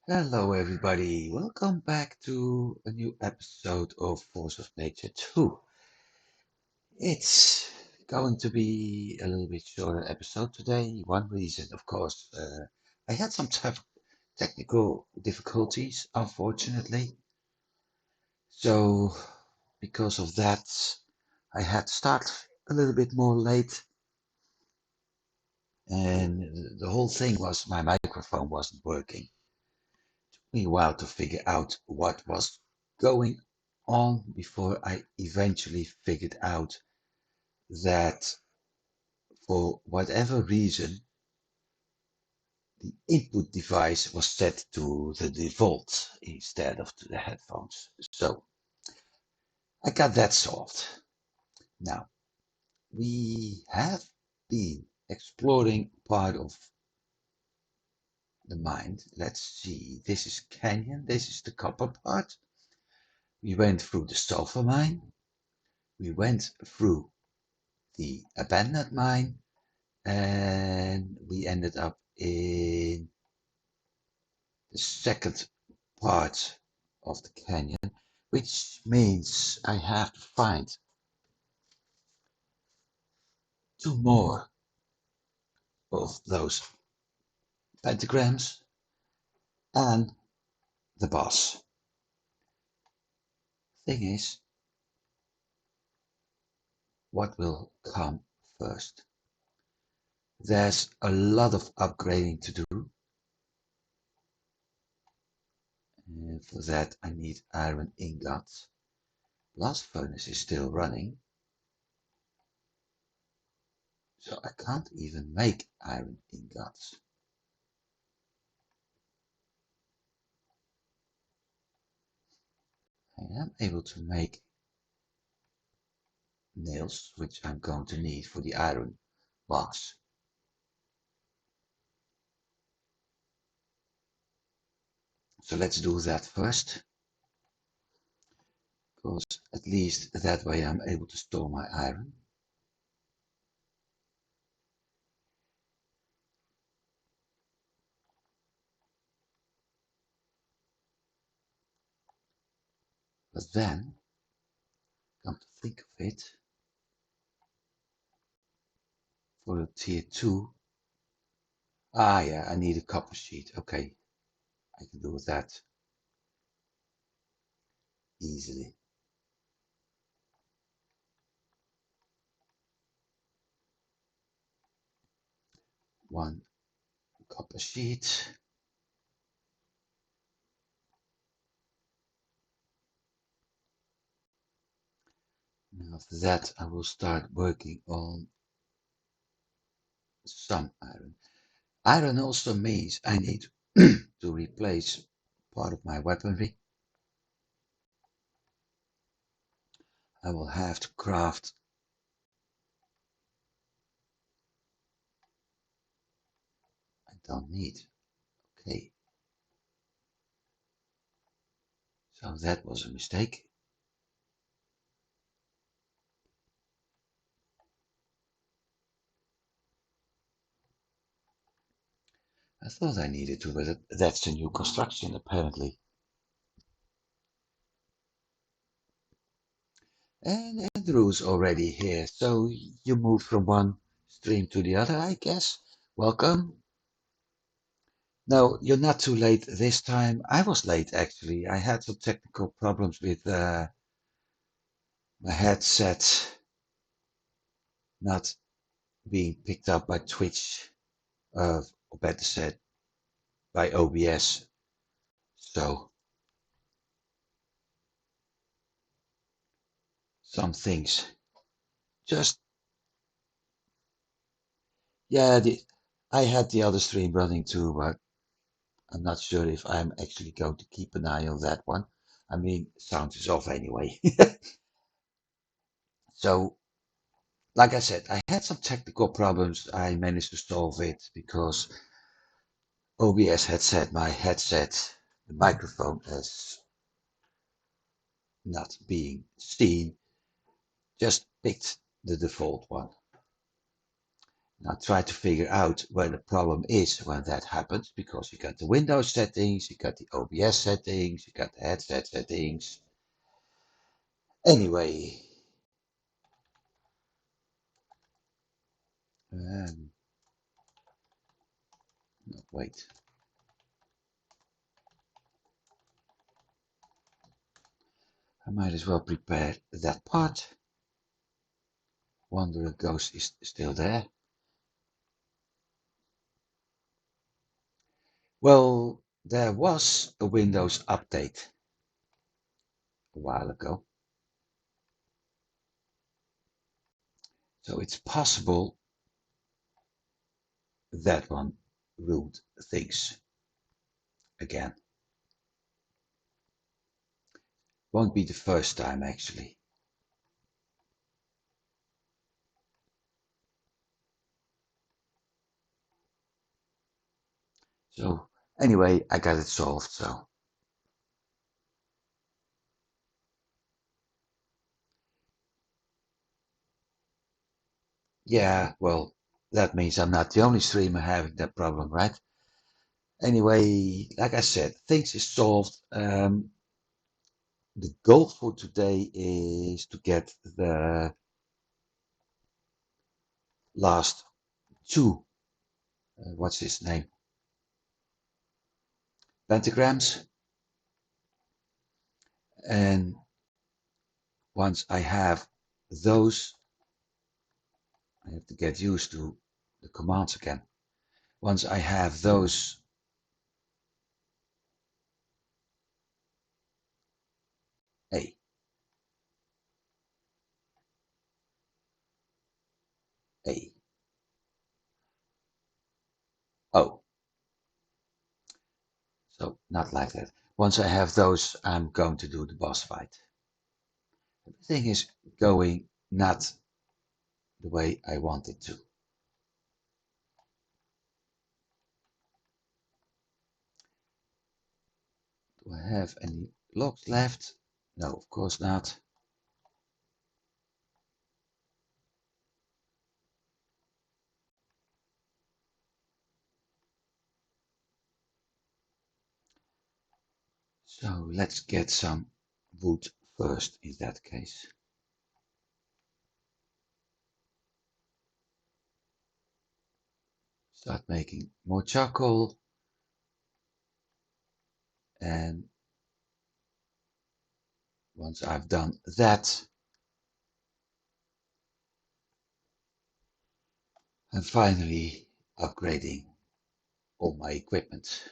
Hello, everybody. Welcome back to a new episode of Force of Nature 2. It's going to be a little bit shorter episode today. One reason, of course, I had some technical difficulties, unfortunately. So, because of that, I had to start a little bit more late. And the whole thing was my microphone wasn't working. Me a while to figure out what was going on before I eventually figured out that for whatever reason, the input device was set to the default instead of to the headphones. So I got that solved. Now, we have been exploring part of the mind. Let's see, this is Canyon, this is the copper part. We went through the sulfur mine, we went through the abandoned mine, and we ended up in the second part of the canyon, which means I have to find two more of those pentagrams and the boss. Thing is, what will come first? There's a lot of upgrading to do, and for that I need iron ingots. Blast furnace is still running, so I can't even make iron ingots. I am able to make nails, which I'm going to need for the iron bars. So let's do that first, because at least that way I'm able to store my iron. But then, come to think of it, for a tier 2, yeah, I need a copper sheet. Okay, I can do that easily. One copper sheet. Now after that, I will start working on some iron. Iron also means I need to replace part of my weaponry. I will have to craft I don't need. Okay, so that was a mistake. I thought I needed to, but that's the new construction apparently. And Andrew's already here, so you moved from one stream to the other, I guess. Welcome. No, you're not too late this time. I was late actually. I had some technical problems with my headset not being picked up by Twitch, or better said, by OBS. So some things just, yeah, I had the other stream running too, but I'm not sure if I'm actually going to keep an eye on that one. I mean, sound is off anyway. So, like I said, I had some technical problems. I managed to solve it because OBS had set my headset, the microphone, as not being seen, just picked the default one. Now try to figure out where the problem is when that happens, because you got the Windows settings, you got the OBS settings, you got the headset settings. Anyway, no, wait. I might as well prepare that part. Wanderer Ghost is still there. Well, there was a Windows update a while ago. So it's possible that one ruined things again. Won't be the first time actually. So anyway, I got it solved, so. Yeah, well, that means I'm not the only streamer having that problem, right? Anyway, like I said, things is solved. The goal for today is to get the last two, what's his name? Pentagrams. And once I have those, I have to get used to the commands again. Once I have those A, A, O. So not like that. Once I have those, I'm going to do the boss fight. Everything is going not the way I want it to. Do I have any logs left? No, of course not. So let's get some wood first in that case. Start making more charcoal. And once I've done that, I'm finally upgrading all my equipment.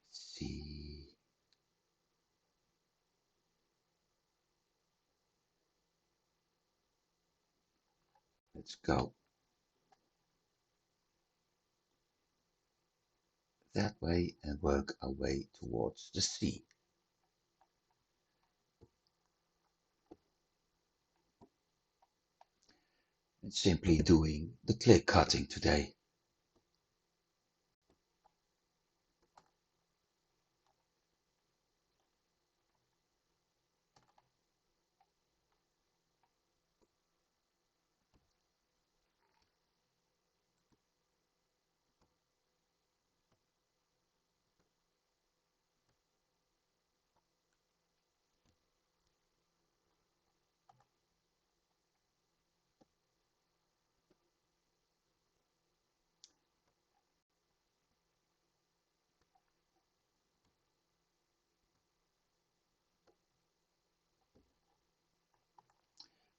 Let's see. Let's go that way and work our way towards the sea. It's simply doing the clear cutting today.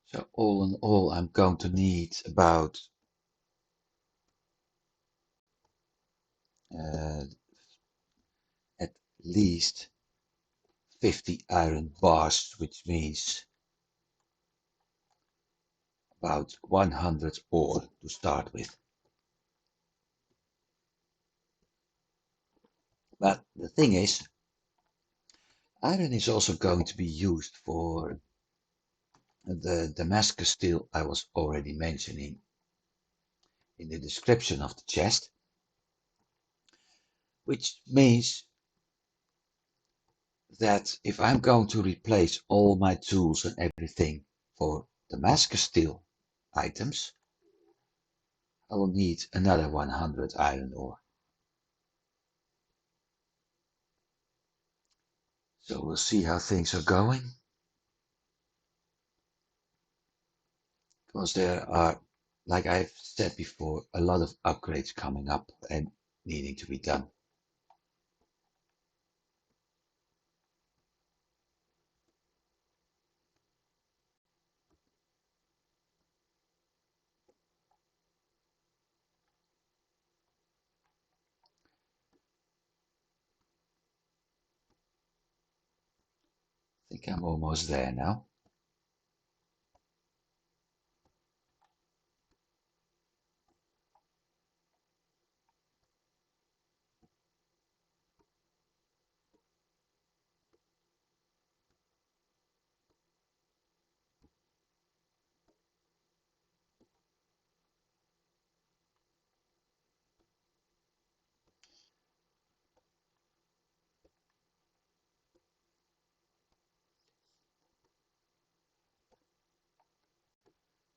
So all in all, I'm going to need about at least 50 iron bars, which means about 100 ore to start with. But the thing is, iron is also going to be used for the Damascus steel I was already mentioning in the description of the chest, which means that if I'm going to replace all my tools and everything for Damascus steel items, I will need another 100 iron ore. So we'll see how things are going, because there are, like I've said before, a lot of upgrades coming up and needing to be done. I think I'm almost there now.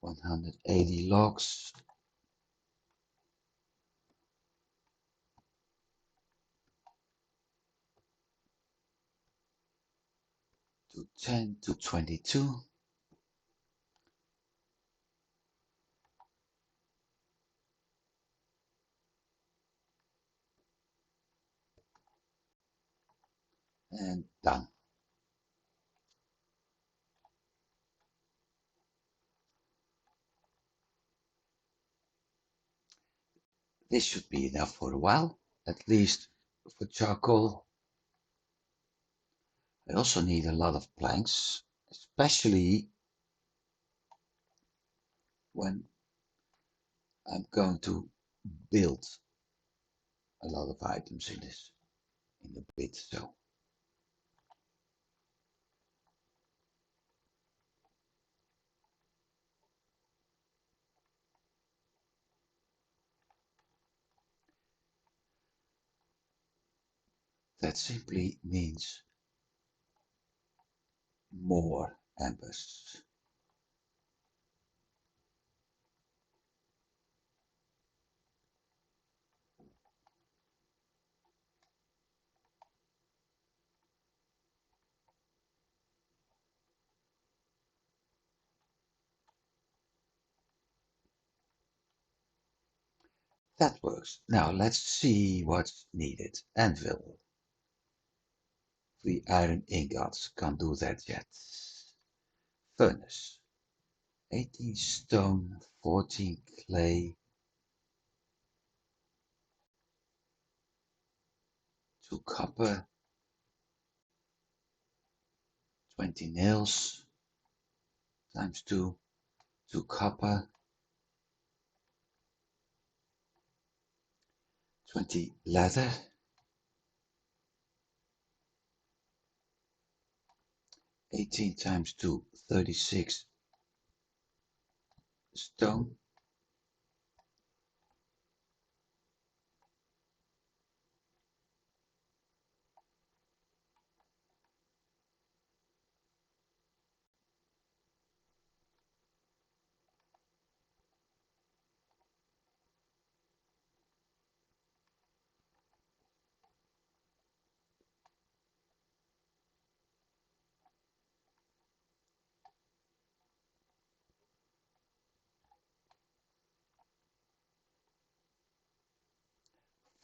$180 logs. To 10 to 22. And done. This should be enough for a while, at least for charcoal. I also need a lot of planks, especially when I'm going to build a lot of items in a bit. So that simply means more embers. That works. Now let's see what's needed. Anvil. 3 iron ingots. Can't do that yet. Furnace. 18 stone, 14 clay, 2 copper, 20 nails times 2, 2 copper, 20 leather, 18 times 2, 36 stone,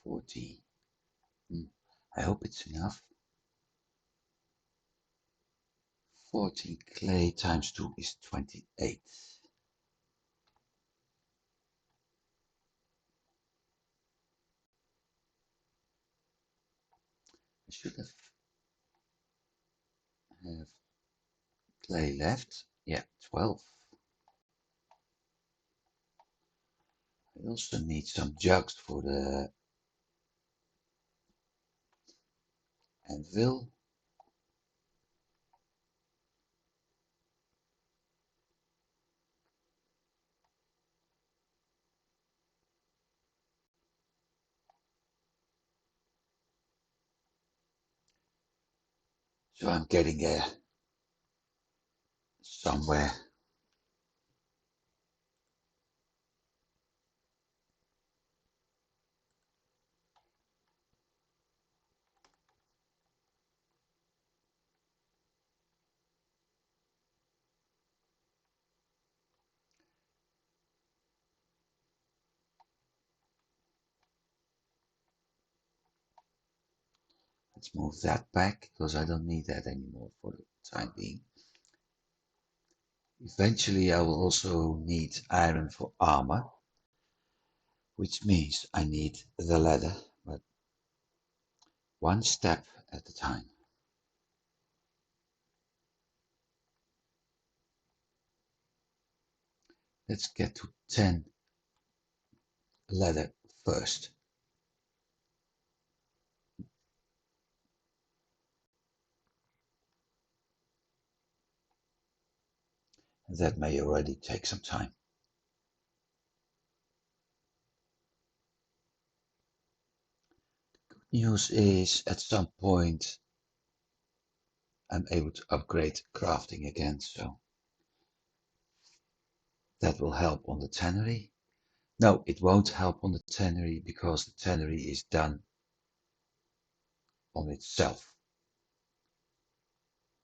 40. I hope it's enough. 14 clay times 2 is 28. I should have clay left. Yeah, 12. I also need some jugs for the anvil. So I'm getting there somewhere. Let's move that back because I don't need that anymore for the time being. Eventually I will also need iron for armor, which means I need the ladder, but one step at a time. Let's get to 10 ladder first. That may already take some time. Good news is at some point I'm able to upgrade crafting again, so that will help on the tannery. No, it won't help on the tannery because the tannery is done on itself.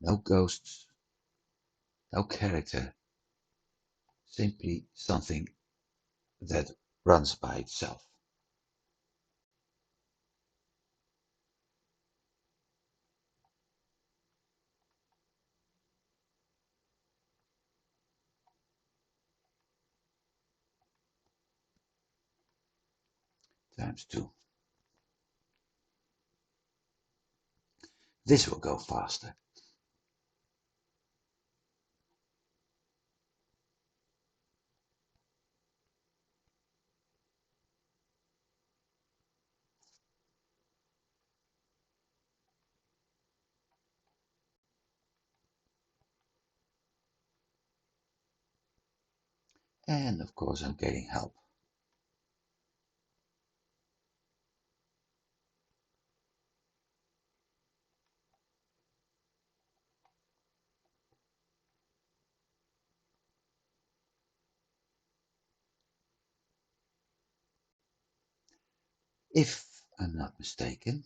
No ghosts, no character, simply something that runs by itself. Times 2. This will go faster. And of course I'm getting help. If I'm not mistaken,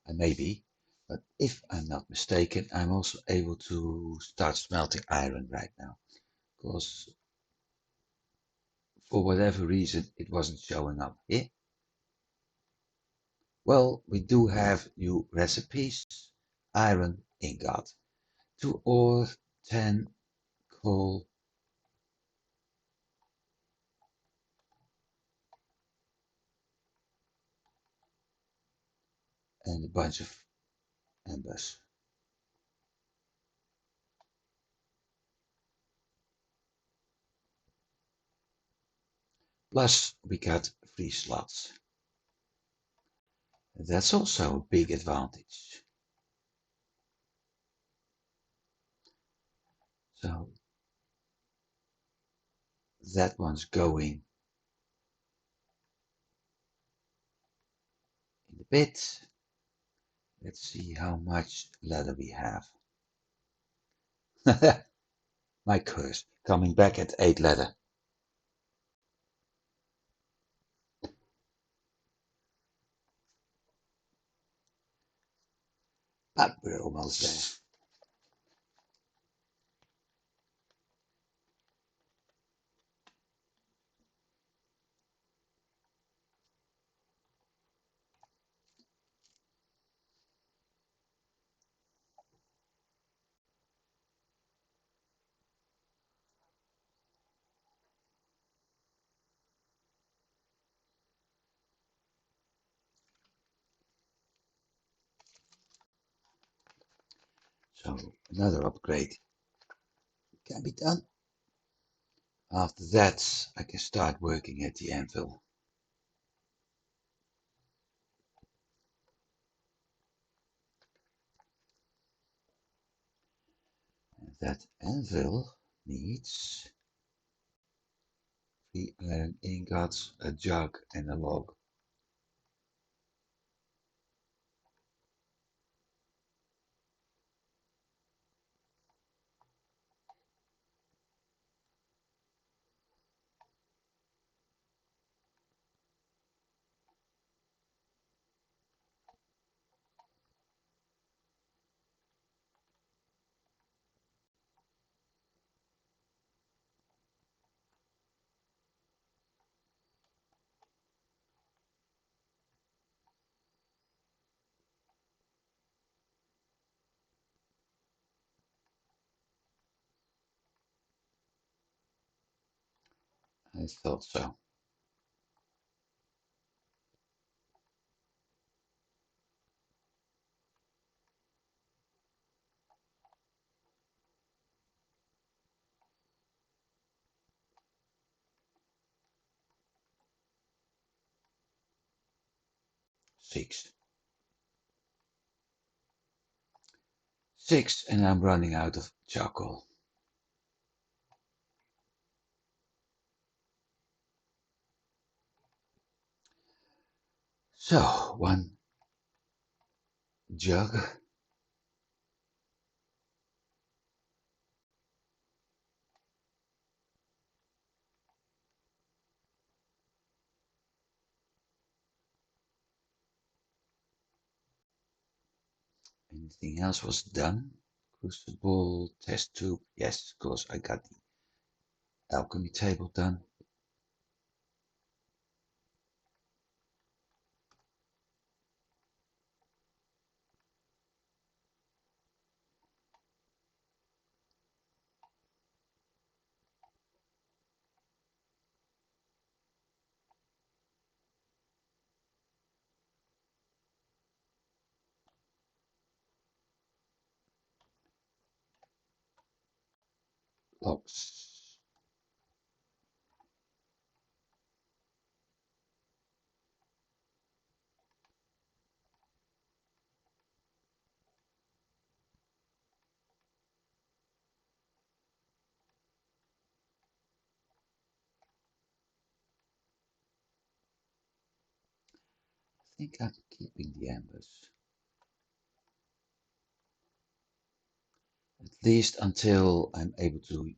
I may be, but if I'm not mistaken, I'm also able to start smelting iron right now. Because for whatever reason it wasn't showing up here. Well, we do have new recipes. Iron ingot, 2 ore, 10 coal, and a bunch of embers. Plus we got 3 slots. That's also a big advantage. So that one's going in a bit. Let's see how much leather we have. My curse, coming back at 8 leather. But we're almost there. So another upgrade can be done. After that, I can start working at the anvil. And that anvil needs 3 iron ingots, a jug, and a log. I thought so. Six. Six, and I'm running out of charcoal. So, one jug. Anything else was done? Crucible, test tube. Yes, of course, I got the alchemy table done. Logs. I think I'm keeping the embers. At least until I'm able to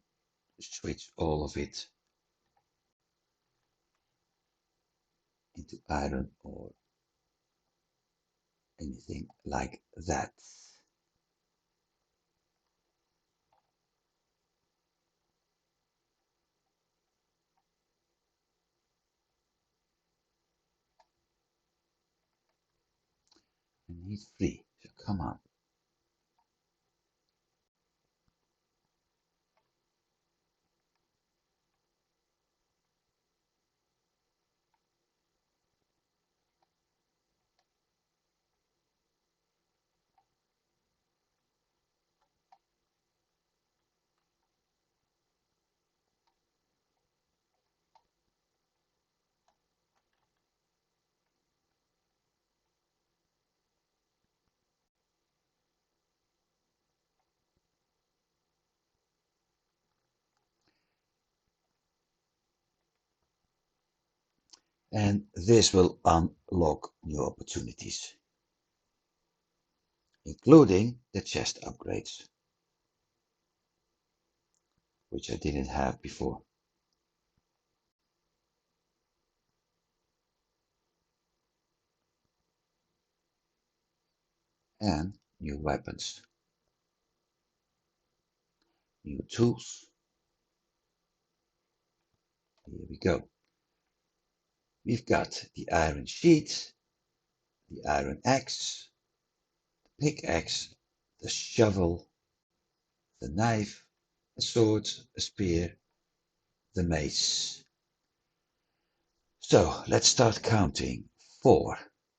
switch all of it into iron or anything like that. I need three, so come on. And this will unlock new opportunities, including the chest upgrades, which I didn't have before. And new weapons, new tools. Here we go. We've got the iron sheet, the iron axe, the pickaxe, the shovel, the knife, a sword, a spear, the mace. So let's start counting. 4.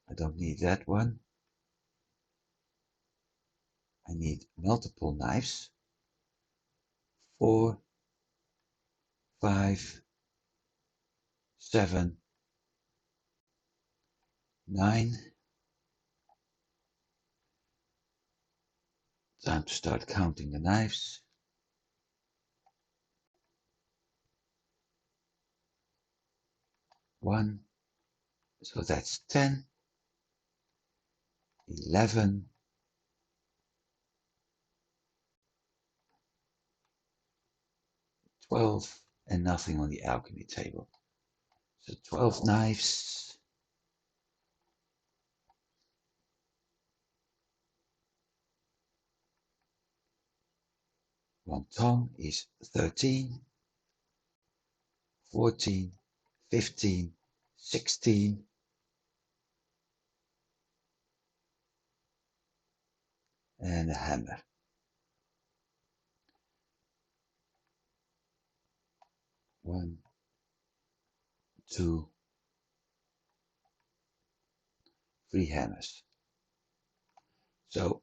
I don't need that one. I need multiple knives. 4, 5, 7, 9. Time to start counting the knives. 1, so that's 10, 11, 12, and nothing on the alchemy table. So 12 knives. One tongue is 13, 14, 15, 16, and a hammer. 1, 2 free hammers. So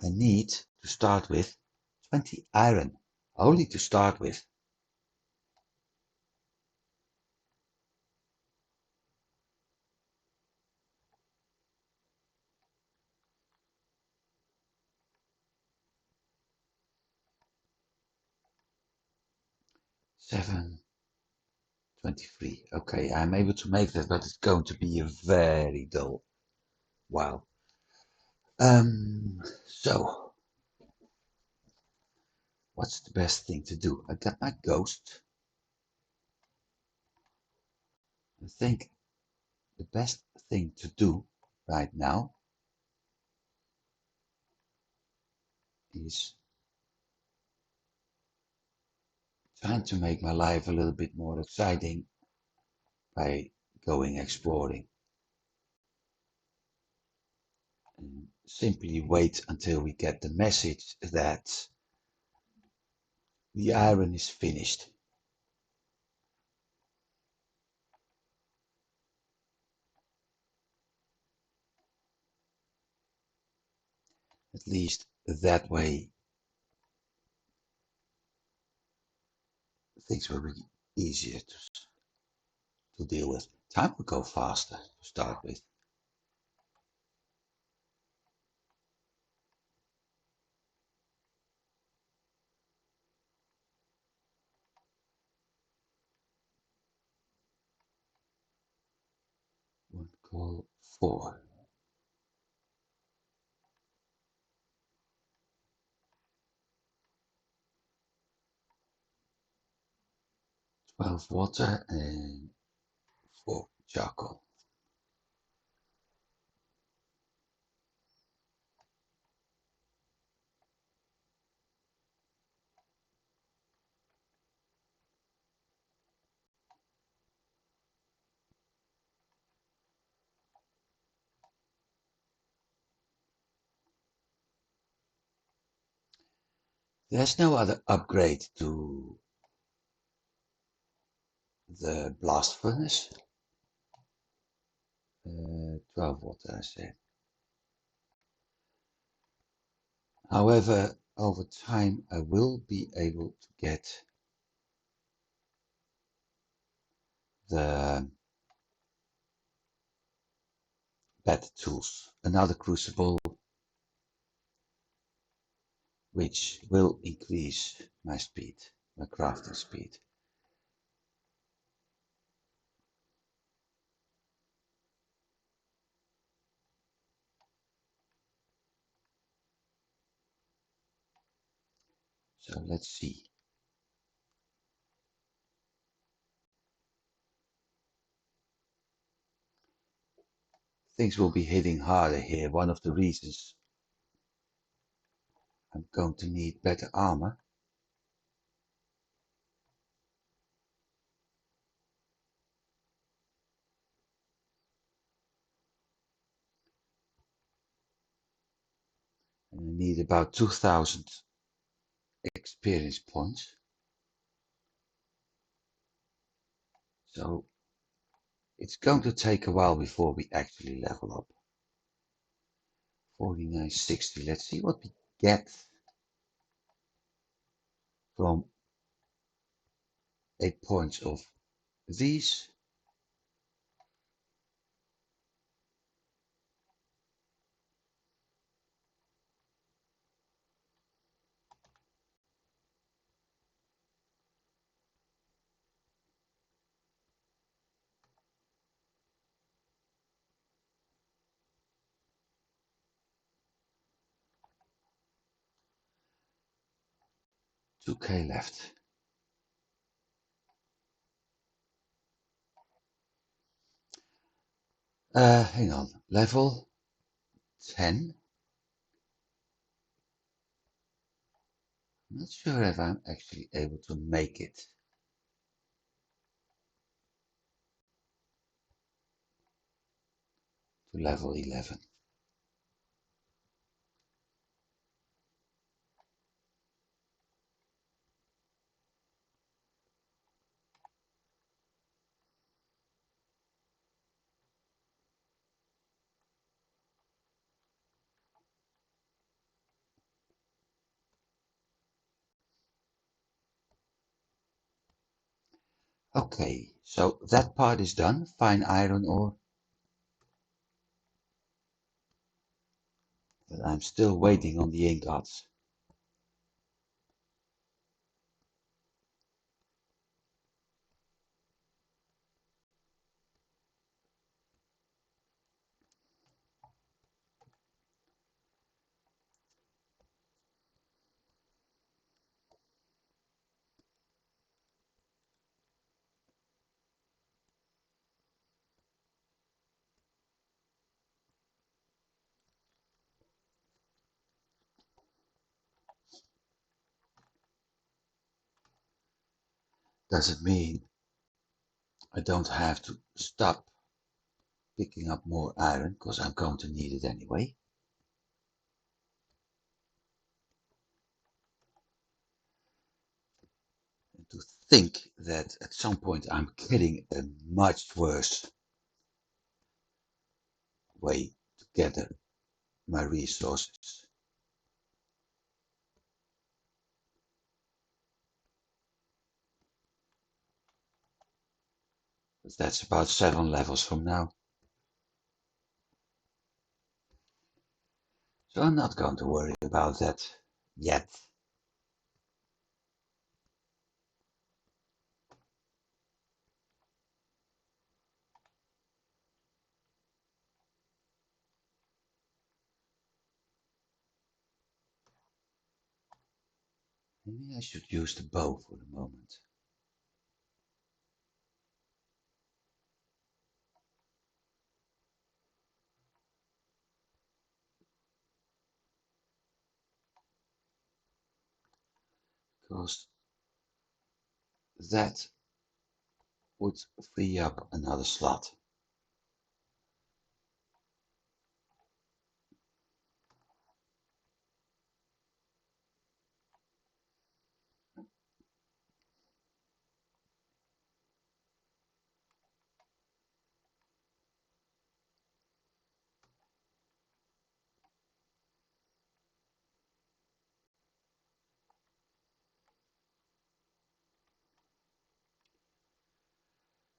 I need to start with 20 iron, only to start with. Seven, 23. Okay, I'm able to make that, but it's going to be a very dull while. So what's the best thing to do? I got my ghost. I think the best thing to do right now is trying to make my life a little bit more exciting by going exploring. And simply wait until we get the message that the iron is finished. At least that way things will be easier to deal with. Time will go faster to start with. One call 4. 12 water and 4 charcoal. There's no other upgrade to the blast furnace. 12 water, I said. However, over time, I will be able to get the better tools. Another crucible, which will increase my speed, my crafting speed. So let's see. Things will be hitting harder here. One of the reasons I'm going to need better armor. And I need about 2000 experience points. So it's going to take a while before we actually level up. 4960. Let's see what we get from 8 points of these. $2K left. Hang on. Level 10. I'm not sure if I'm actually able to make it to level 11. Okay, so that part is done. Fine iron ore. But I'm still waiting on the ingots. Does it mean I don't have to stop picking up more iron because I'm going to need it anyway? And to think that at some point I'm getting a much worse way to gather my resources. But that's about 7 levels from now. So I'm not going to worry about that yet. Maybe I should use the bow for the moment. Because that would free up another slot.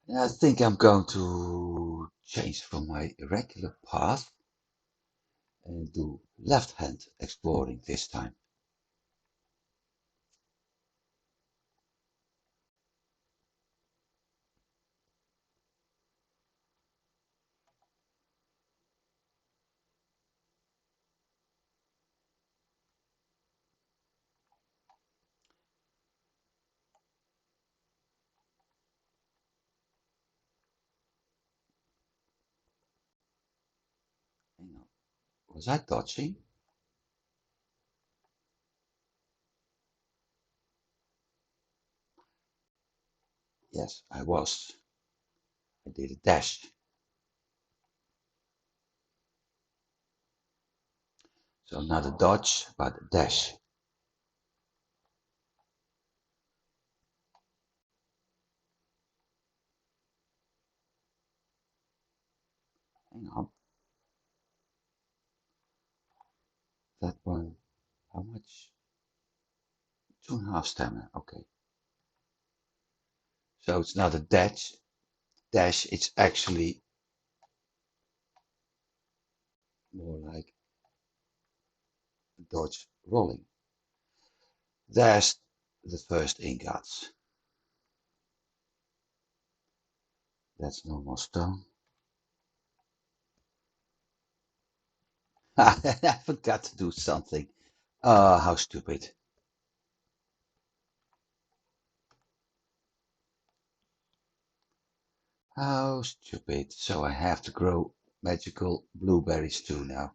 And I think I'm going to change from my regular path and do left-hand exploring this time. Hang on. Was I dodging? Yes, I was. I did a dash. So not a dodge, but a dash. Hang on. That one. How much? 2.5 stamina. Okay. So it's not a dash. Dash. It's actually more like dodge rolling. There's the first ingots. That's normal stone. I forgot to do something. Oh, how stupid. How stupid. So I have to grow magical blueberries too now.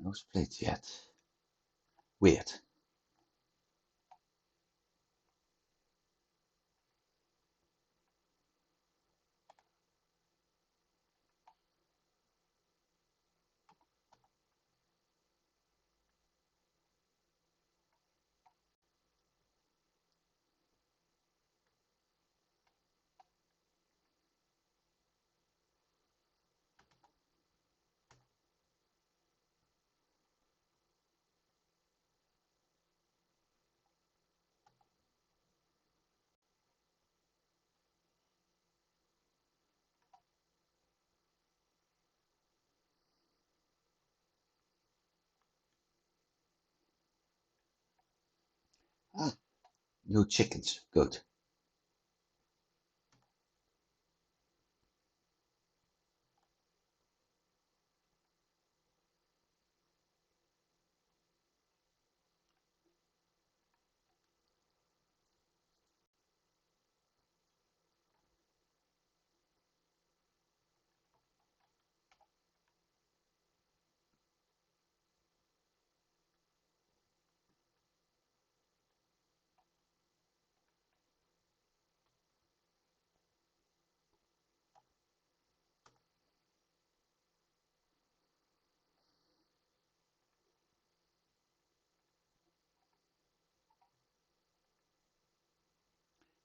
No split yet. Weird. Ah, new chickens. Good.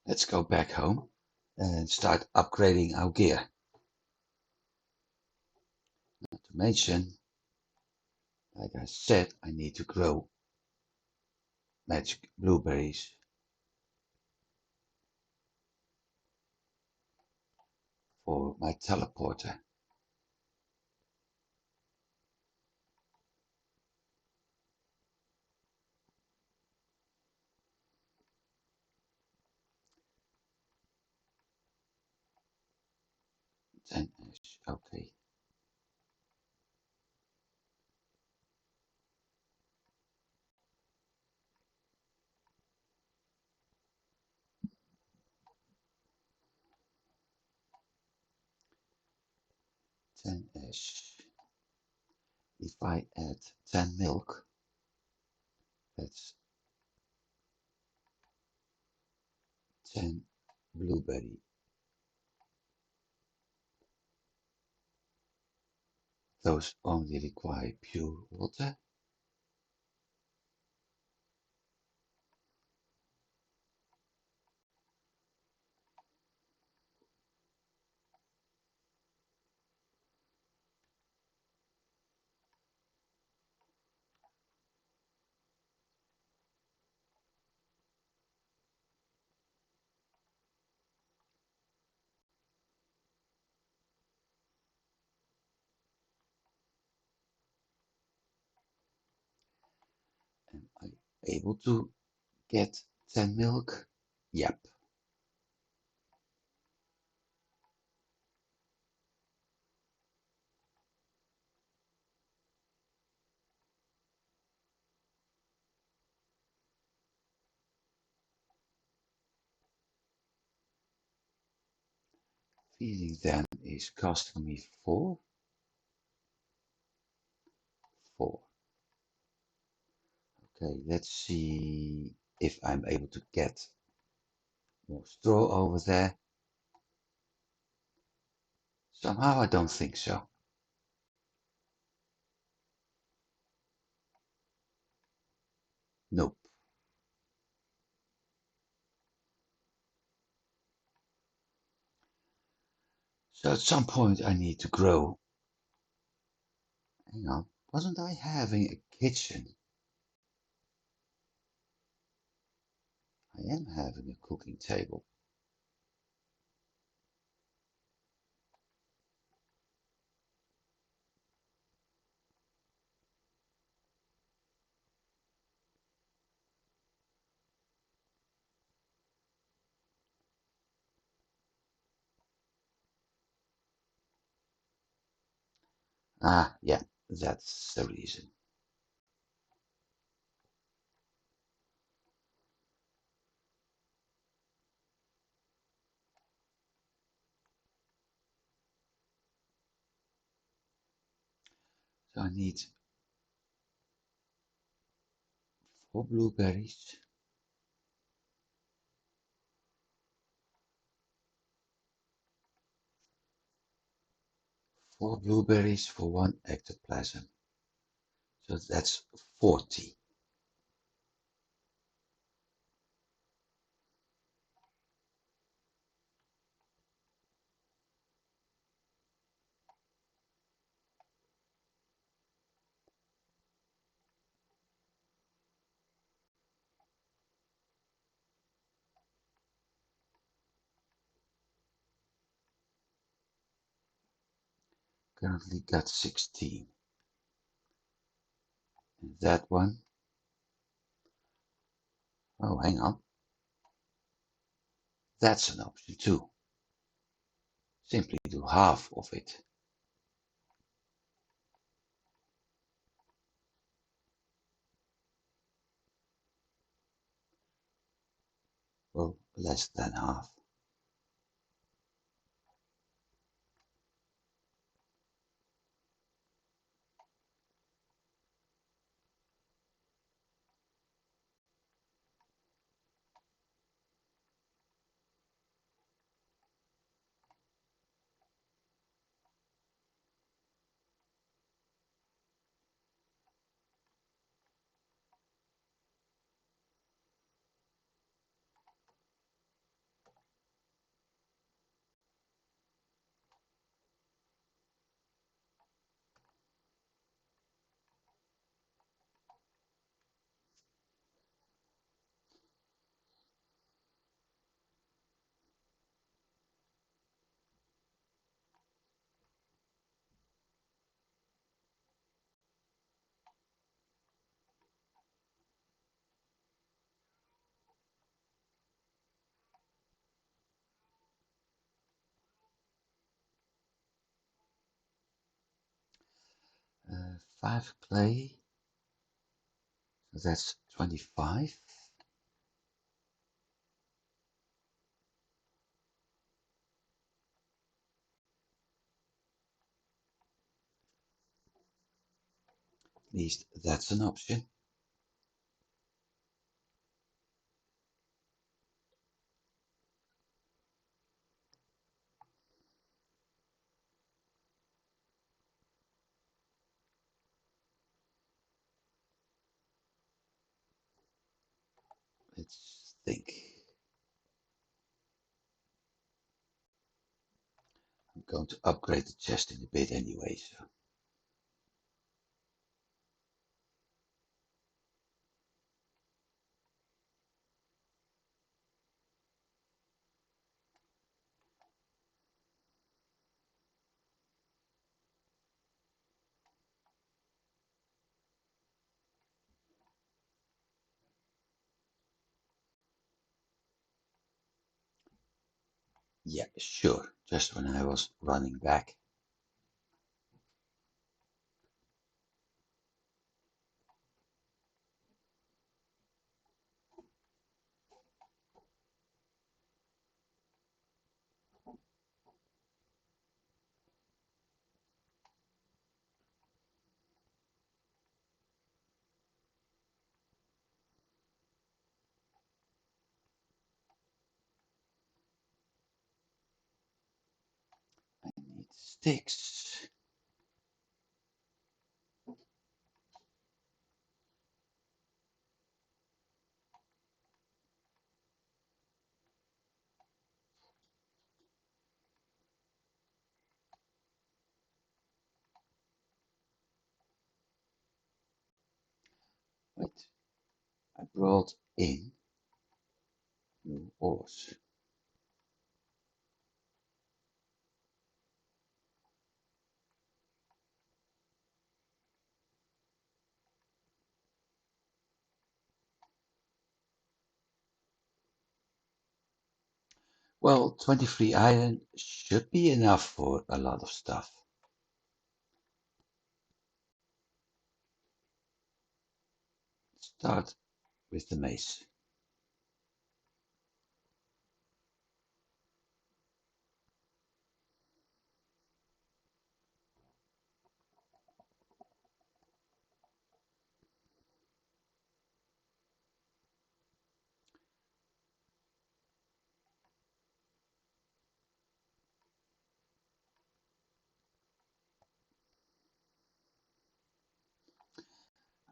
Let's go back home and start upgrading our gear. Not to mention, like I said, I need to grow magic blueberries for my teleporter. Then, okay. 10-ish. If I add 10 milk, that's 10 blueberry. Those only require pure water. Am I able to get 10 milk? Yep. Feeding them is costing me 4. 4. Okay, let's see if I'm able to get more straw over there. Somehow I don't think so. Nope. So at some point I need to grow. Hang on, wasn't I having a kitchen? I am having a cooking table. Ah, yeah, that's the reason. So I need 4 blueberries. 4 blueberries for 1 ectoplasm. So that's 40. Currently got 16. And that one. Oh, hang on. That's an option too. Simply do half of it. Well, less than half. Uh, 5 clay. So that's 25. At least that's an option. Let's think. I'm going to upgrade the chest in a bit anyway, so yeah, sure. Just when I was running back. I need sticks. Wait, I brought in new ores. Well, 23 iron should be enough for a lot of stuff. Start with the mace.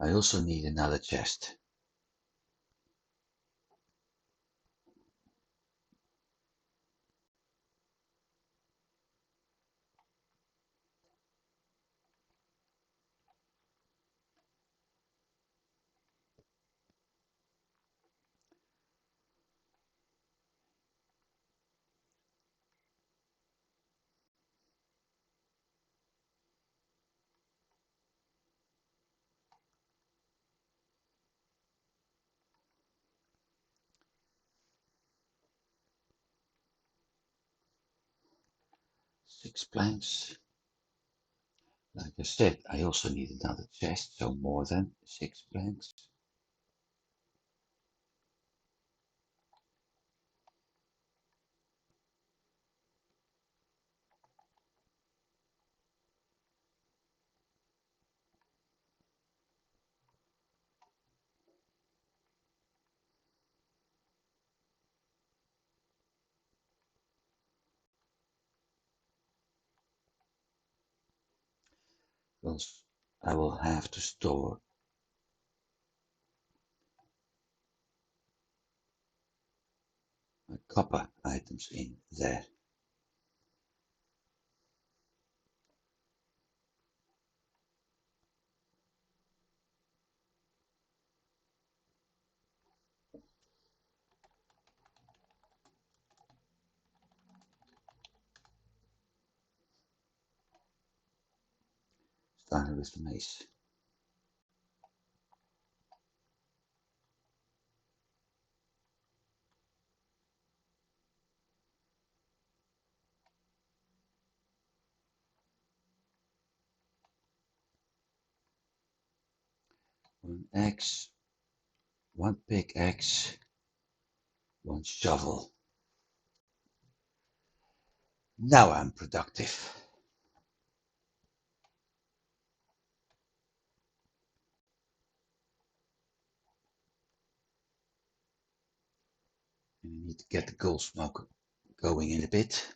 I also need another chest. Six planks. Like I said, I also need another chest, so more than 6 planks. Because I will have to store my copper items in there. Starting with the mace. One axe, one pickaxe, one shovel. Now I'm productive. And I need to get the gold smoke going in a bit.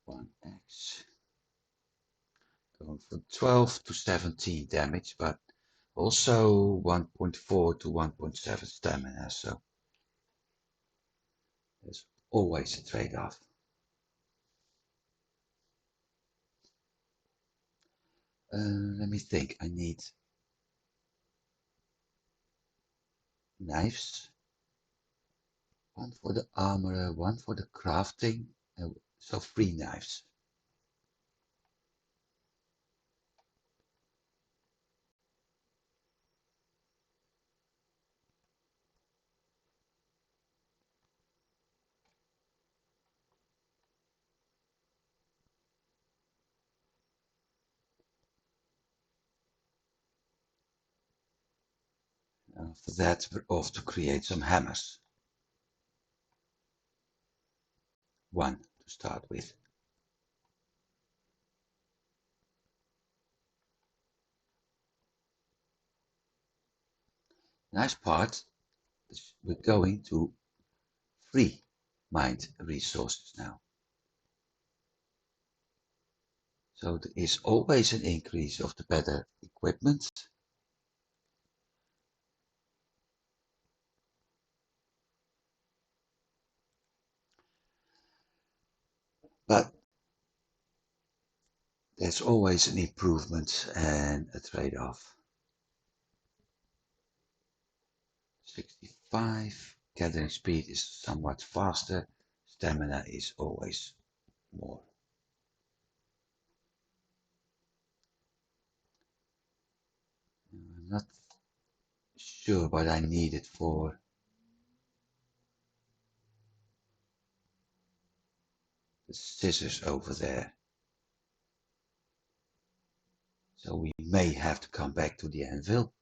One axe. Going from 12 to 17 damage, but also 1.4 to 1.7 stamina, so there's always a trade-off. Let me think. I need knives, one for the armor, one for the crafting, so 3 knives. After that, we're off to create some hammers. One to start with. Nice part is we're going to free mined resources now. So there is always an increase of the better equipment. But there's always an improvement and a trade-off. 65, gathering speed is somewhat faster, stamina is always more. I'm not sure what I need it for. The scissors over there. So we may have to come back to the anvil.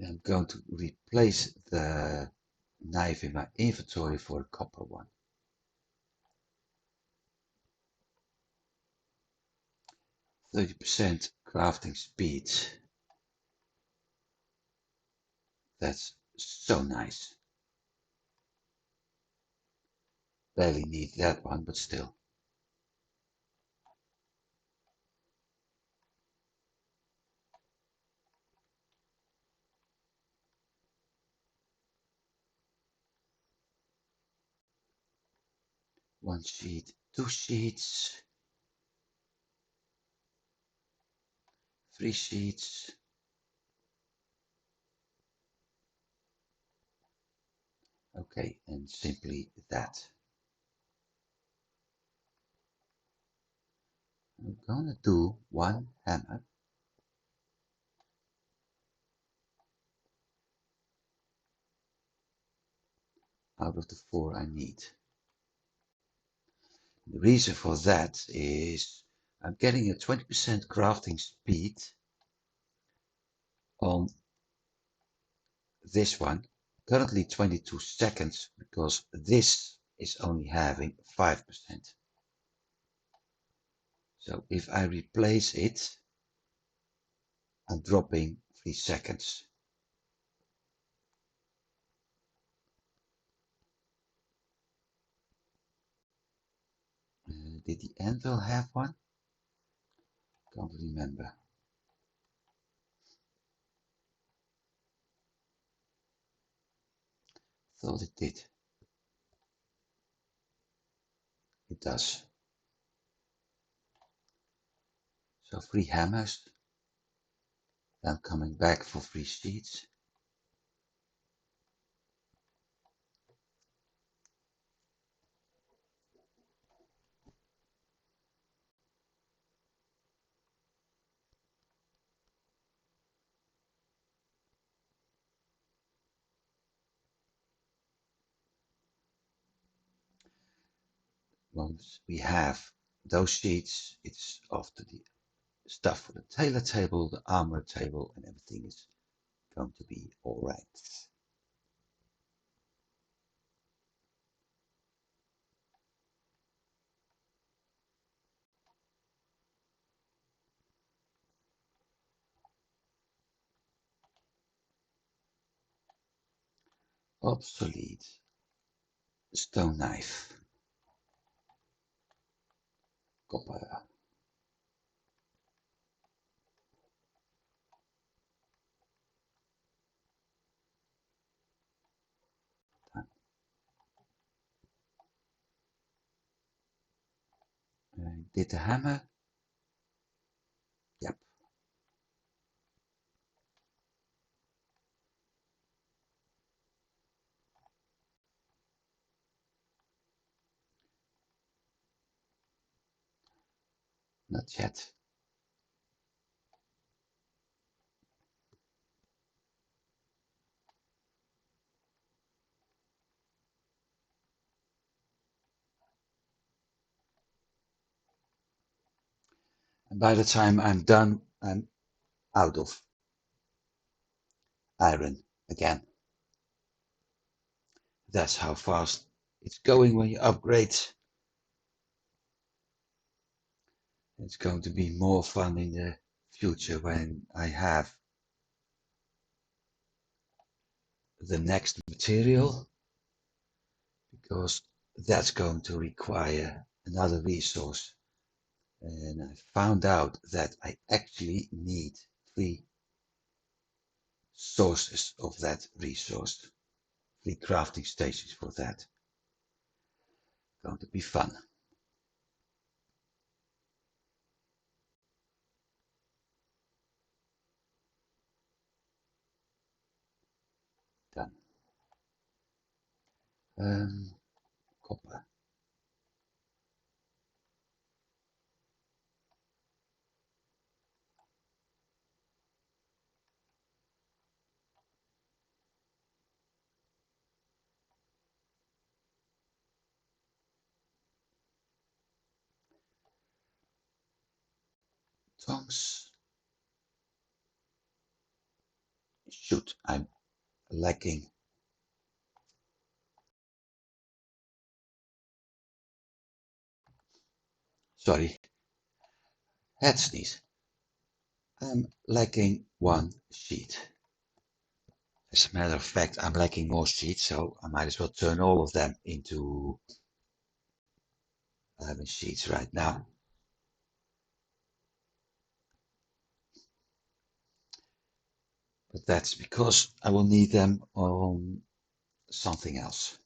I'm going to replace the knife in my inventory for a copper one. 30% crafting speed. That's so nice. Barely need that one, but still. One sheet, 2 sheets, 3 sheets. Okay, and simply that. I'm gonna do one hammer out of the 4 I need. The reason for that is I'm getting a 20% crafting speed on this one. Currently 22 seconds because this is only having 5%. So if I replace it, I'm dropping 3 seconds. Did the anvil have one? Can't remember. Thought it did. It does. So 3 hammers. Then coming back for 3 sheets. Once we have those sheets, it's off to the stuff for the tailor table, the armor table, and everything is going to be all right. Obsolete stone knife, copper. Did the hammer? Yep. Not yet. And by the time I'm done, I'm out of iron again. That's how fast it's going when you upgrade. It's going to be more fun in the future when I have the next material, because that's going to require another resource. And I found out that I actually need 3 sources of that resource, 3 crafting stations for that. Going to be fun. Done. Copper. Tongs. Shoot, I'm lacking. Sorry, head sneeze. I'm lacking one sheet. As a matter of fact, I'm lacking more sheets, so I might as well turn all of them into 11 sheets right now. But that's because I will need them on something else.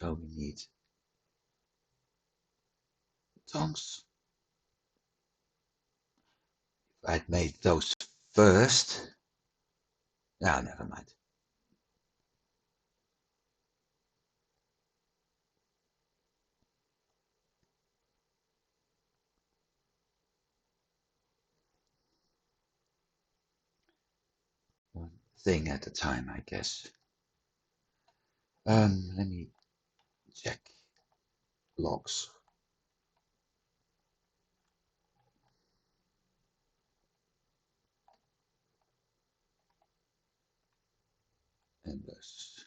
So we need tongs. If I'd made those first. No, never mind. One thing at a time, I guess. Let me check logs. And thus.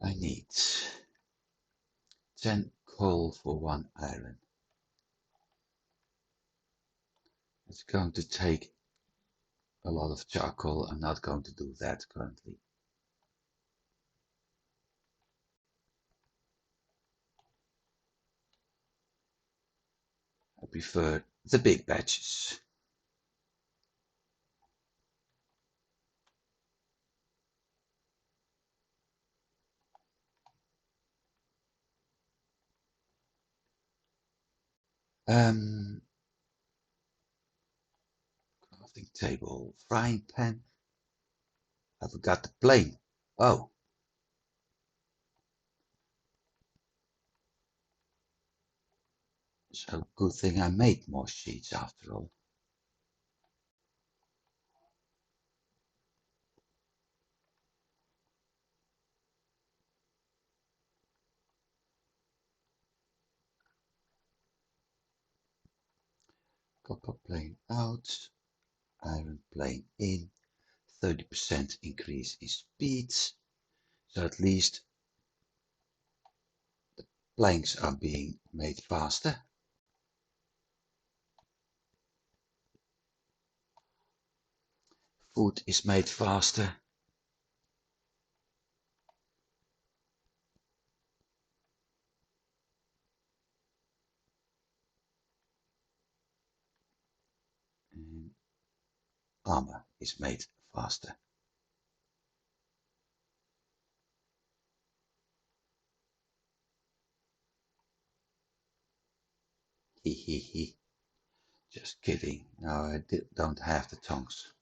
I need 10 coal for 1 iron. It's going to take a lot of charcoal. I'm not going to do that currently. I prefer the big batches. Crafting table, frying pan. I forgot the plane. Oh. So good thing I made more sheets after all. Copper plane out, iron plane in, 30% increase in speed. So at least the planks are being made faster. Food is made faster. And armor is made faster. Hehehe. Just kidding. No, I don't have the tongs.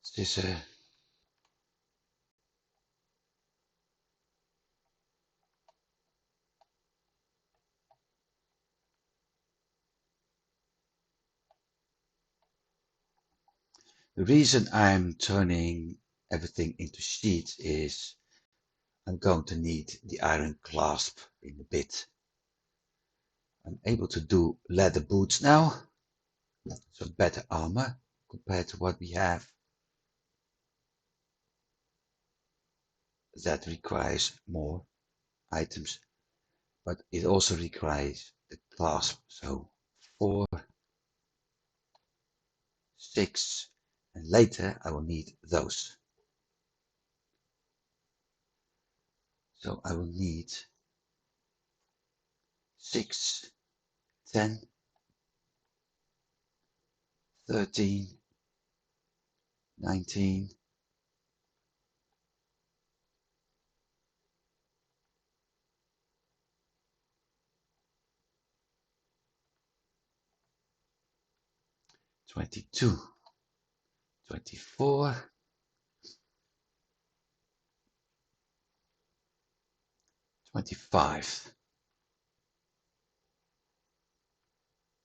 Is this a... The reason I'm turning everything into sheets is I'm going to need the iron clasp in a bit. I'm able to do leather boots now, so better armor compared to what we have. That requires more items, but it also requires the clasp. So 4, 6, and later I will need those. So I will need 6, 10, 13, 19, 22, 24, 25.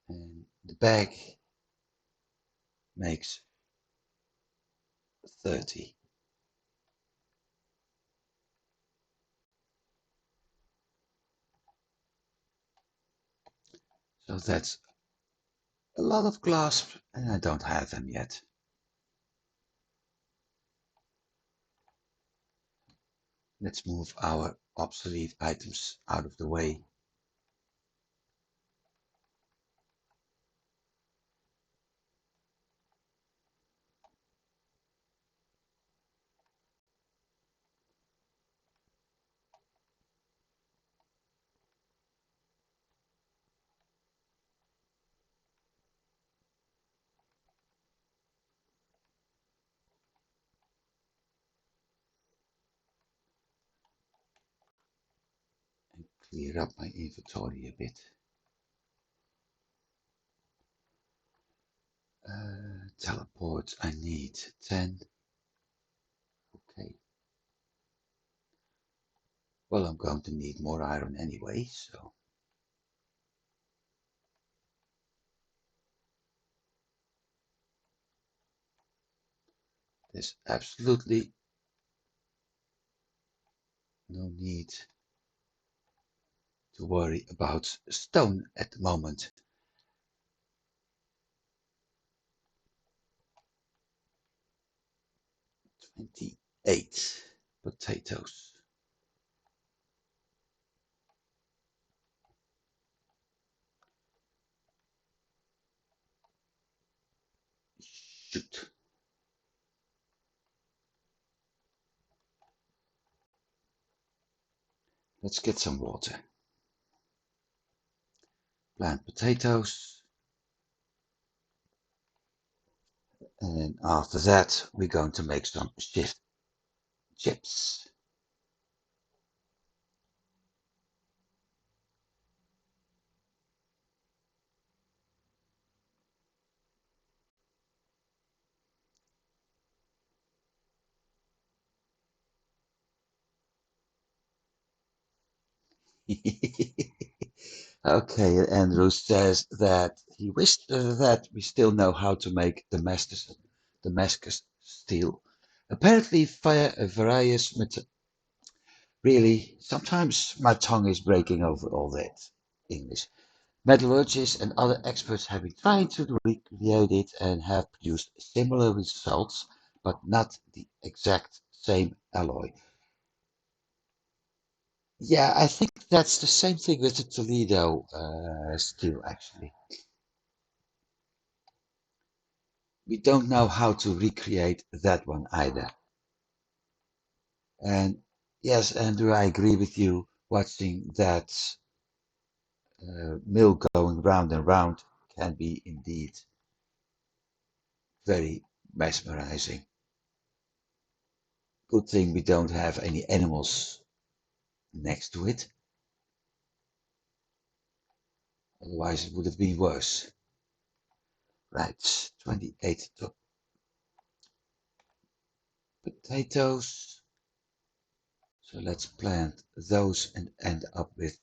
And the bag makes 30. So that's a lot of glass, and I don't have them yet. Let's move our obsolete items out of the way. And clear up my inventory a bit. Teleport, I need 10. Okay. Well, I'm going to need more iron anyway, so. There's absolutely no need to worry about stone at the moment. 28 potatoes. Shoot. Let's get some water. Plant potatoes. And after that, we're going to make some shift chips. Okay, Andrew says that he wished that we still know how to make Damascus steel. Apparently via various really, sometimes my tongue is breaking over all that English. Metallurgists and other experts have been trying to recreate it and have produced similar results, but not the exact same alloy. Yeah, I think that's the same thing with the Toledo steel, actually. We don't know how to recreate that one either. And yes, Andrew, I agree with you. Watching that mill going round and round can be indeed very mesmerizing. Good thing we don't have any animals next to it. Otherwise, it would have been worse. Right, 28 top potatoes. So let's plant those and end up with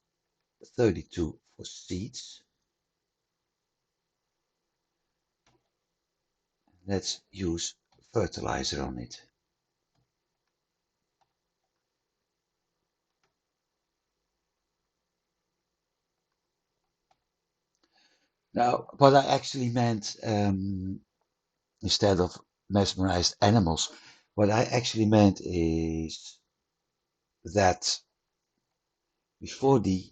32 for seeds. Let's use fertilizer on it. Now, what I actually meant, instead of mesmerized animals, what I actually meant is that before the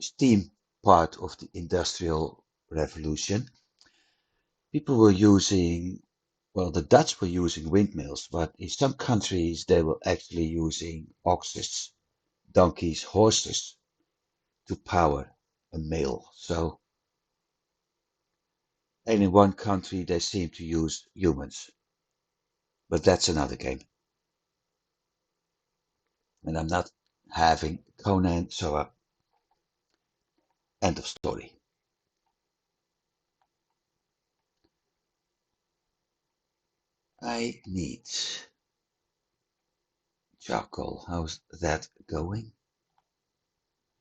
steam part of the Industrial Revolution, people were using, well, the Dutch were using windmills, but in some countries they were actually using oxes, donkeys, horses to power a mill. So, and in one country they seem to use humans, but that's another game. And I'm not having Conan, so end of story. I need charcoal. How's that going?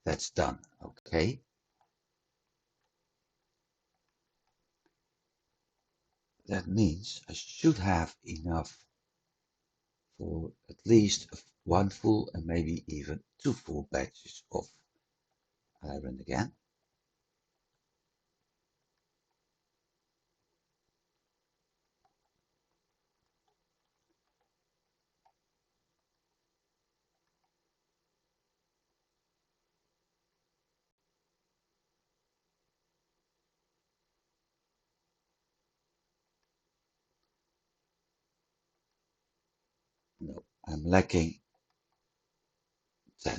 That's done. Okay. That means I should have enough for at least one full and maybe even two full batches of iron again. No, I'm lacking 10. I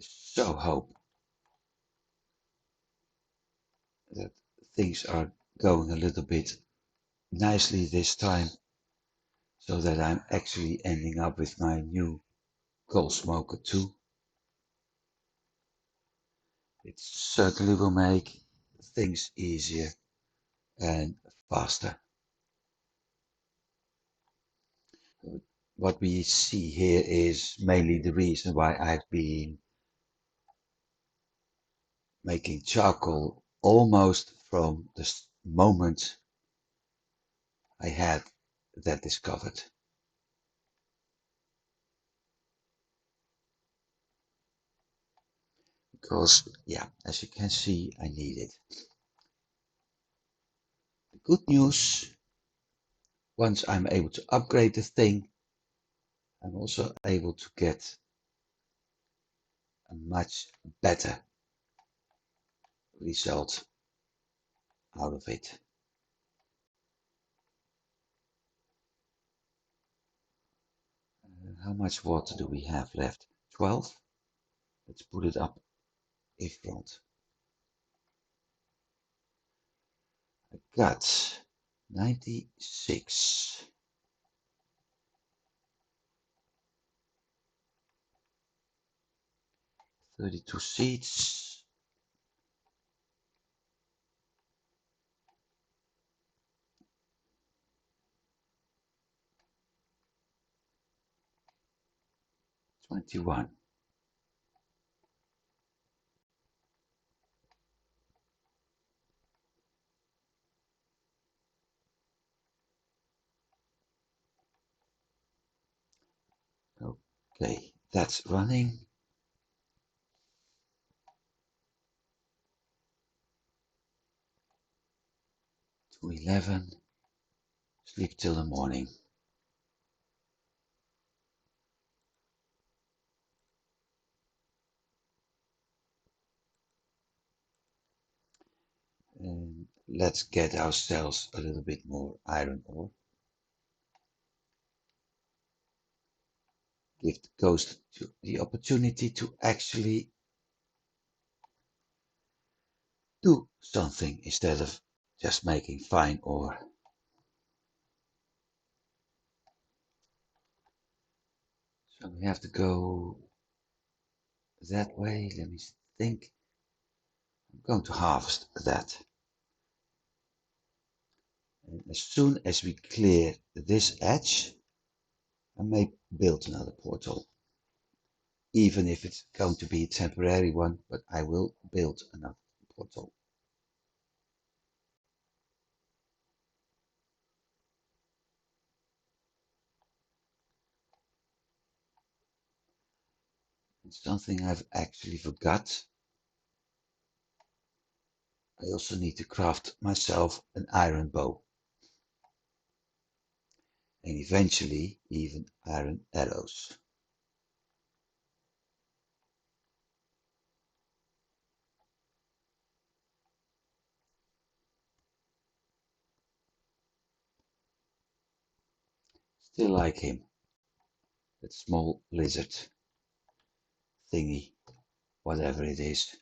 so hope that things are going a little bit nicely this time so that I'm actually ending up with my new coal smoker too. It certainly will make things easier and faster. What we see here is mainly the reason why I've been making charcoal almost from the moment I had that discovered. Because, yeah, as you can see, I need it. The good news, once I'm able to upgrade the thing, I'm also able to get a much better result out of it. How much water do we have left? 12? Let's put it up in front. I got 96. 32 seeds. $21. Okay, that's running. To 11. Sleep till the morning. And let's get ourselves a little bit more iron ore. Give the ghost the opportunity to actually do something instead of just making fine ore. So we have to go that way. Let me think. I'm going to harvest that. And as soon as we clear this edge, I may build another portal. Even if it's going to be a temporary one, but I will build another portal. And something I've actually forgot. I also need to craft myself an iron bow. And eventually even iron arrows. Still like him. That small lizard thingy, whatever it is.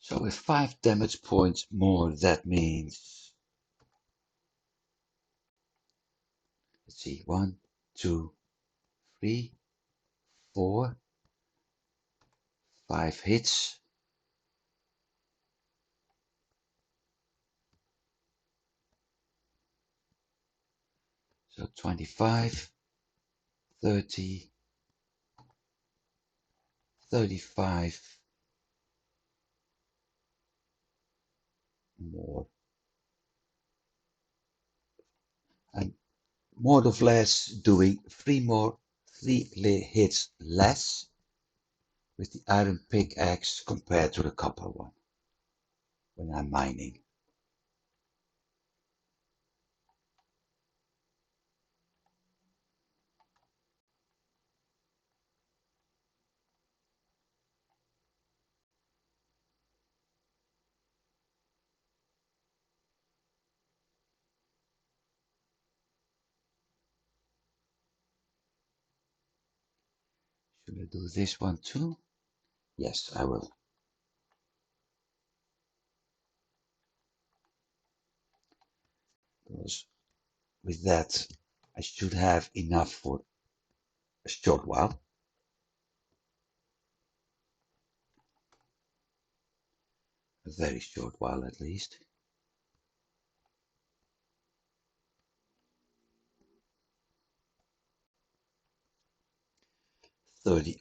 So with 5 damage points more, that means, let's see, 1, 2, 3, 4, 5 hits. So 25, 30, 35 more. And more or less doing 3 hits less with the iron pickaxe compared to the copper one when I'm mining. Should I do this one too? Yes, I will. Because with that, I should have enough for a short while. A very short while at least. 30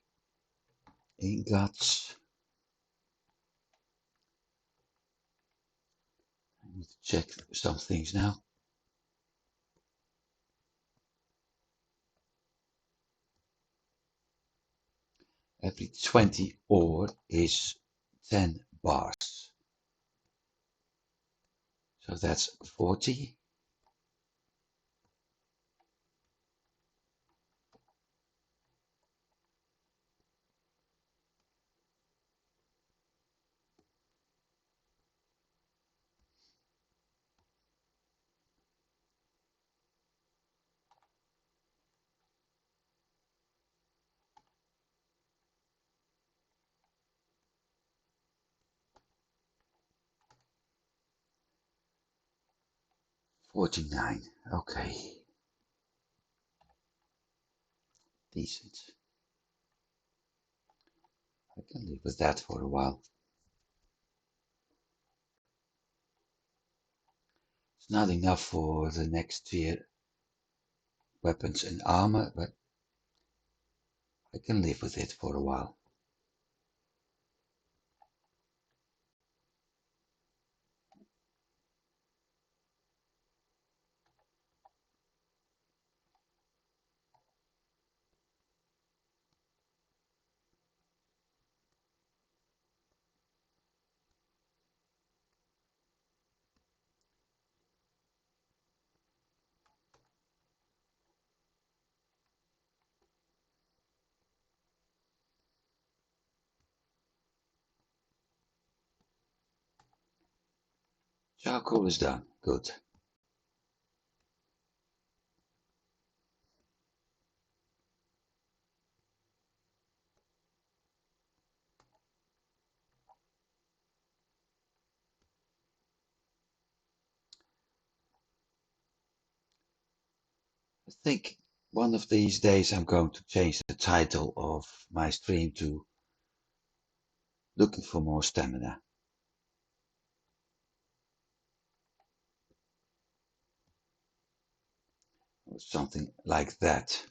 ingots. I need to check some things now. Every 20 ore is 10 bars. So that's 40. $49. Okay, decent. I can live with that for a while. It's not enough for the next tier weapons and armor, but I can live with it for a while. Charcoal is done. Good. I think one of these days I'm going to change the title of my stream to Looking for More Stamina. Or something like that.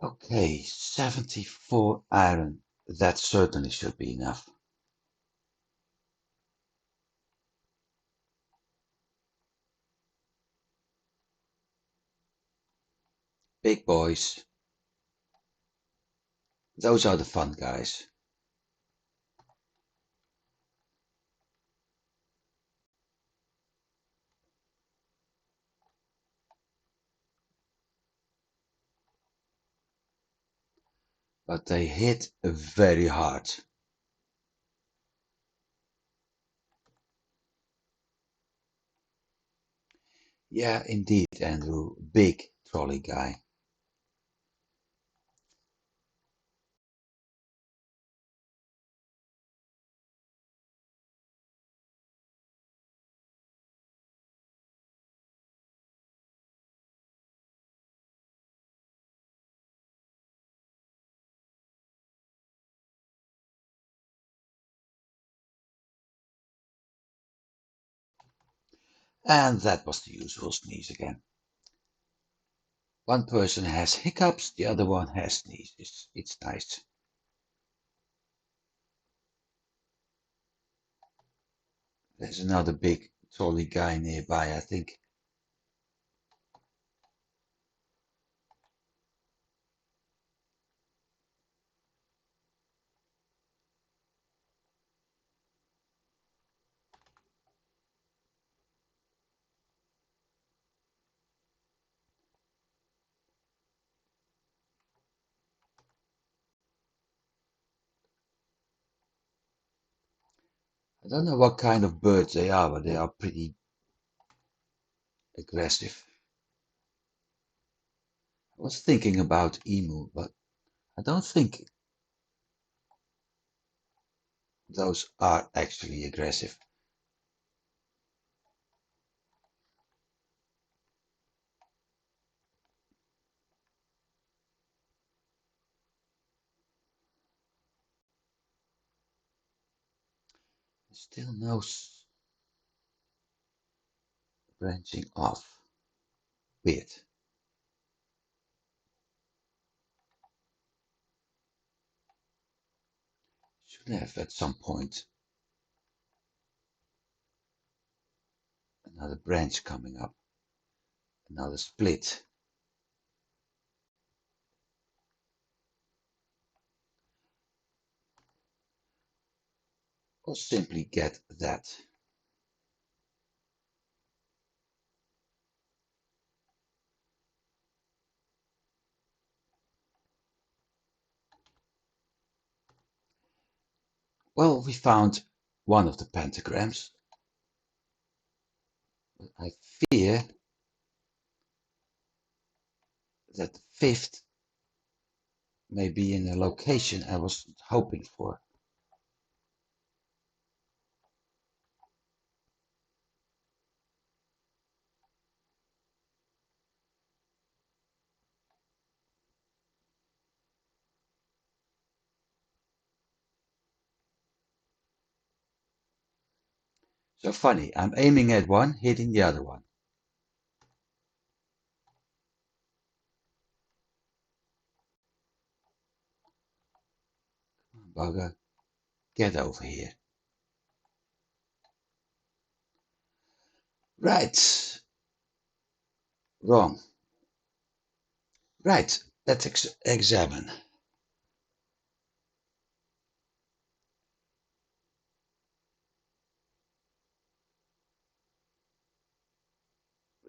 Okay, 74 iron. That certainly should be enough. Big boys. Those are the fun guys. but they hit very hard. Yeah, indeed, Andrew. Big trolley guy. And that was the usual sneeze again. One person has hiccups, the other one has sneezes. It's nice. There's another big trolley guy nearby, I think. I don't know what kind of birds they are, but they are pretty aggressive. I was thinking about emu, but I don't think those are actually aggressive. Still no branching off. Weird. Should have at some point another branch coming up, another split. Or simply get that. Well, we found one of the pentagrams, but I fear that the fifth may be in a location I was hoping for. So funny, I'm aiming at one, hitting the other one. Bugger, get over here. Right, wrong. Right, let's examine.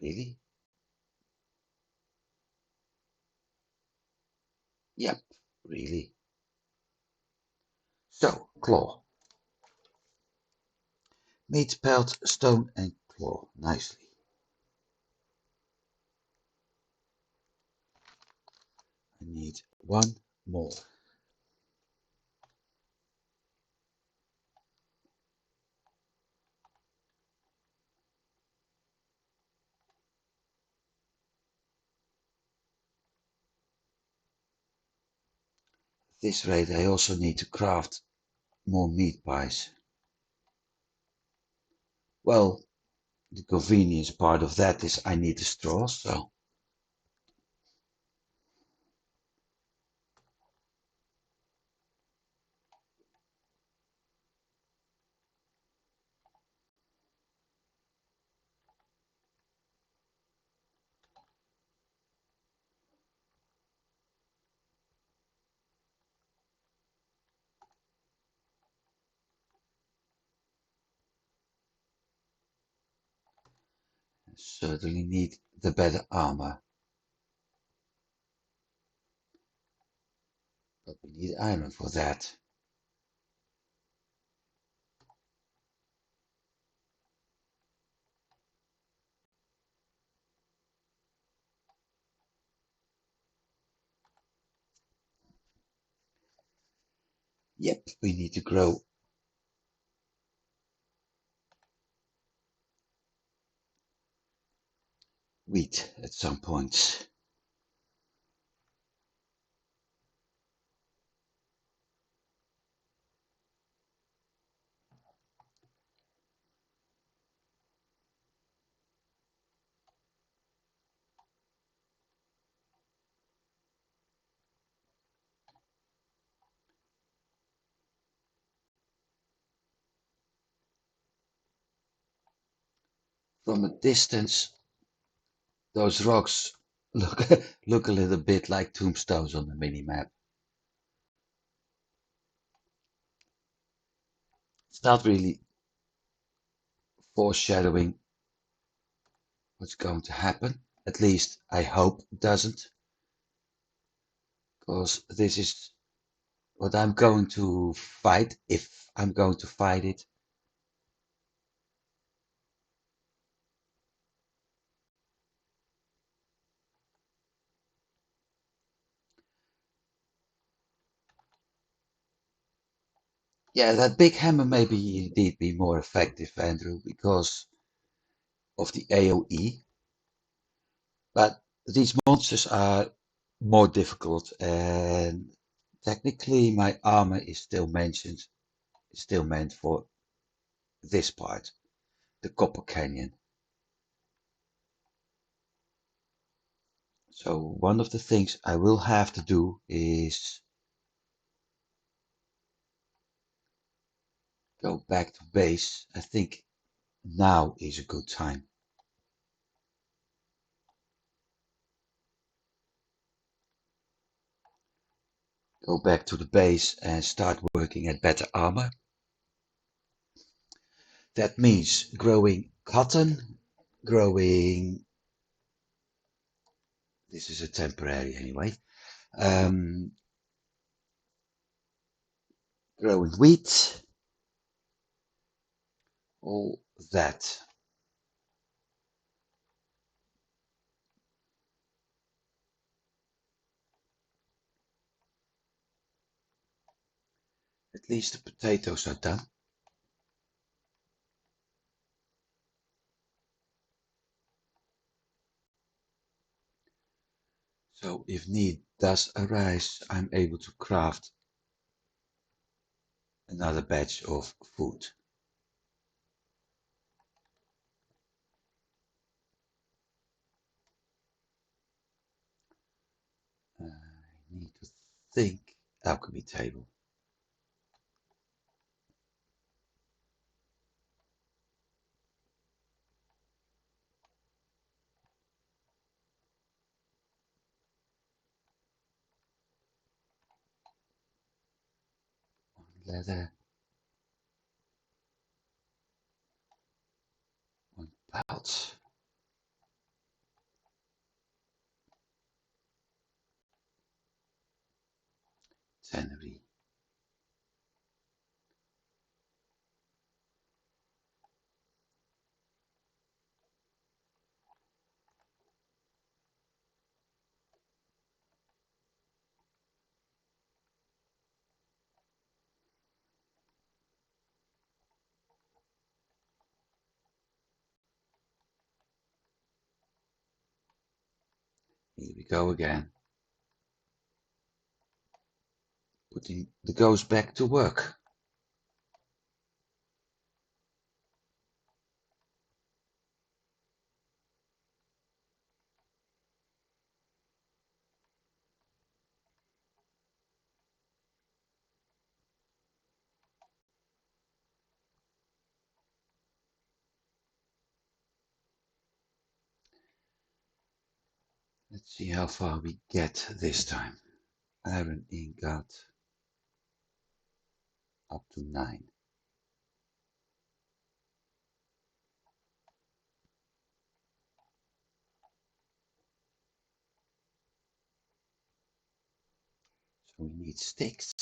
Really? Yep, really. So, claw. Meat, pelt, stone and claw. Nicely. I need one more. At this rate, I also need to craft more meat pies. Well, the convenience part of that is I need the straw, so I certainly need the better armor. But we need iron for that. Yep, we need to grow wheat at some point. From a distance, those rocks look look a little bit like tombstones on the mini-map. It's not really foreshadowing what's going to happen. At least I hope it doesn't, because this is what I'm going to fight if I'm going to fight it. Yeah, that big hammer may be indeed be more effective, Andrew, because of the AoE. But these monsters are more difficult, and technically my armor is still meant for this part, the Copper Canyon. So one of the things I will have to do is go back to base. I think now is a good time. Go back to the base and start working at better armor. That means growing cotton, growing, this is a temporary anyway, um, growing wheat, all that. At least the potatoes are done. So if need does arise, I'm able to craft another batch of food. I need to think alchemy table. One leather, one pouch, tannery. Here we go again. Putting the ghost back to work. Let's see how far we get this time. Iron ingot up to 9. We need sticks.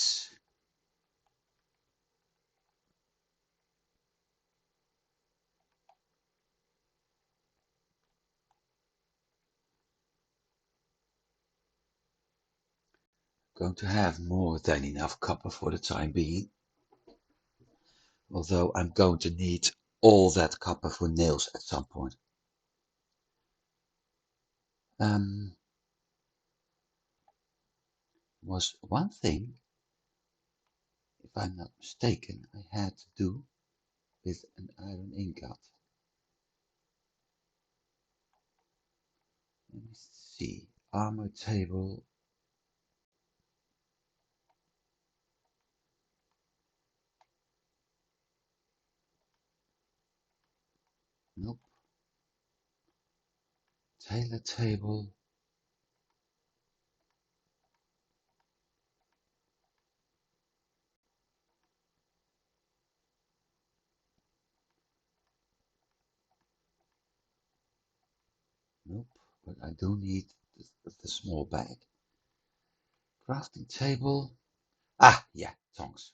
Going to have more than enough copper for the time being, although I'm going to need all that copper for nails at some point. Was one thing, if I'm not mistaken, I had to do with an iron ingot. Let me see. Armor table. Nope. Tailor table. Nope. But I do need the small bag. Crafting table. Ah, yeah, tongs.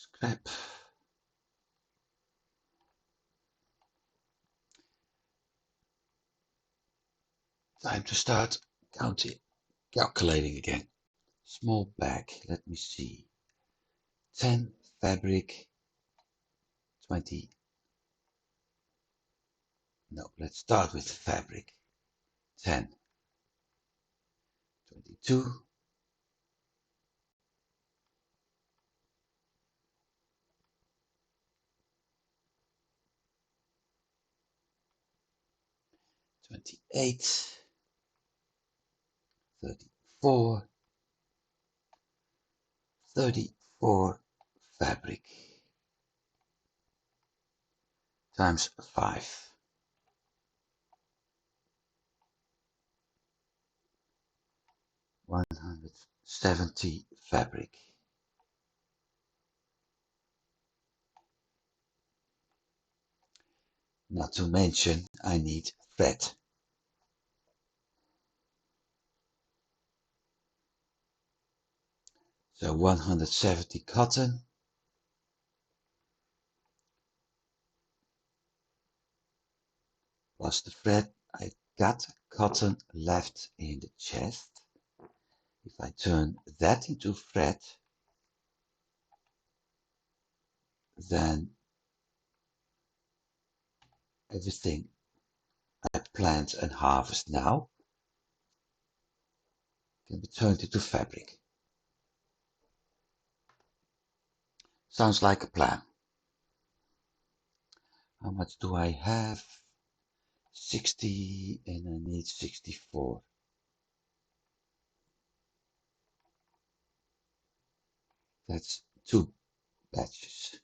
Scrap. Time to start counting, calculating again. Small bag. Let me see. 10 fabric. 20. No, let's start with fabric. 10. 22. 28. 34. 34 fabric times 5. 170 fabric. Not to mention I need thread. So 170 cotton plus the thread. I got cotton left in the chest. If I turn that into thread, then everything I plant and harvest now can be turned into fabric. Sounds like a plan. How much do I have? 60 and I need 64. That's 2 batches.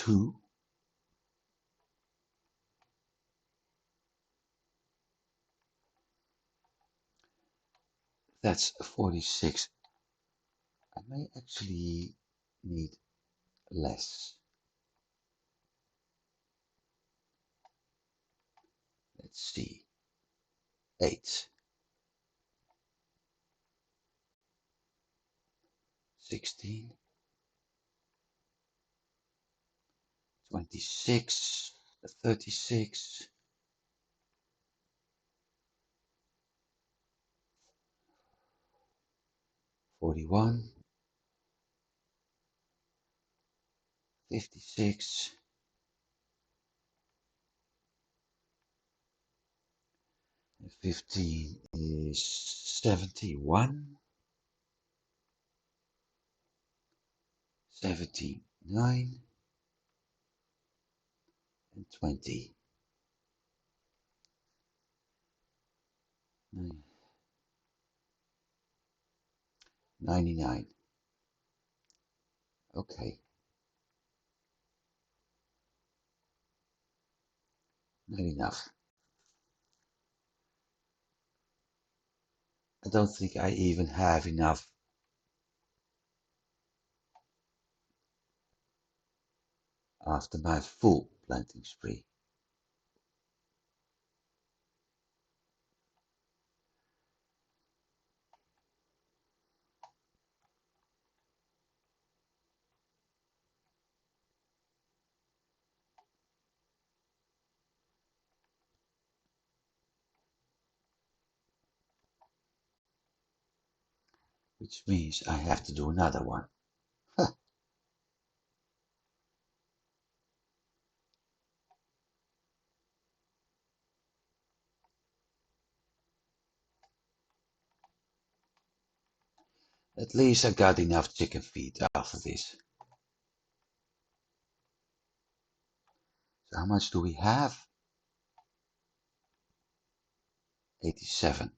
$92. That's 46. I may actually need less. Let's see. 8. 16. 26. 36. 41, 56, 15 is 71, 79, and 20. 99. Okay, not enough. I don't think I even have enough after my full planting spree. Which means I have to do another one. At least I got enough chicken feed after this. So how much do we have? 87.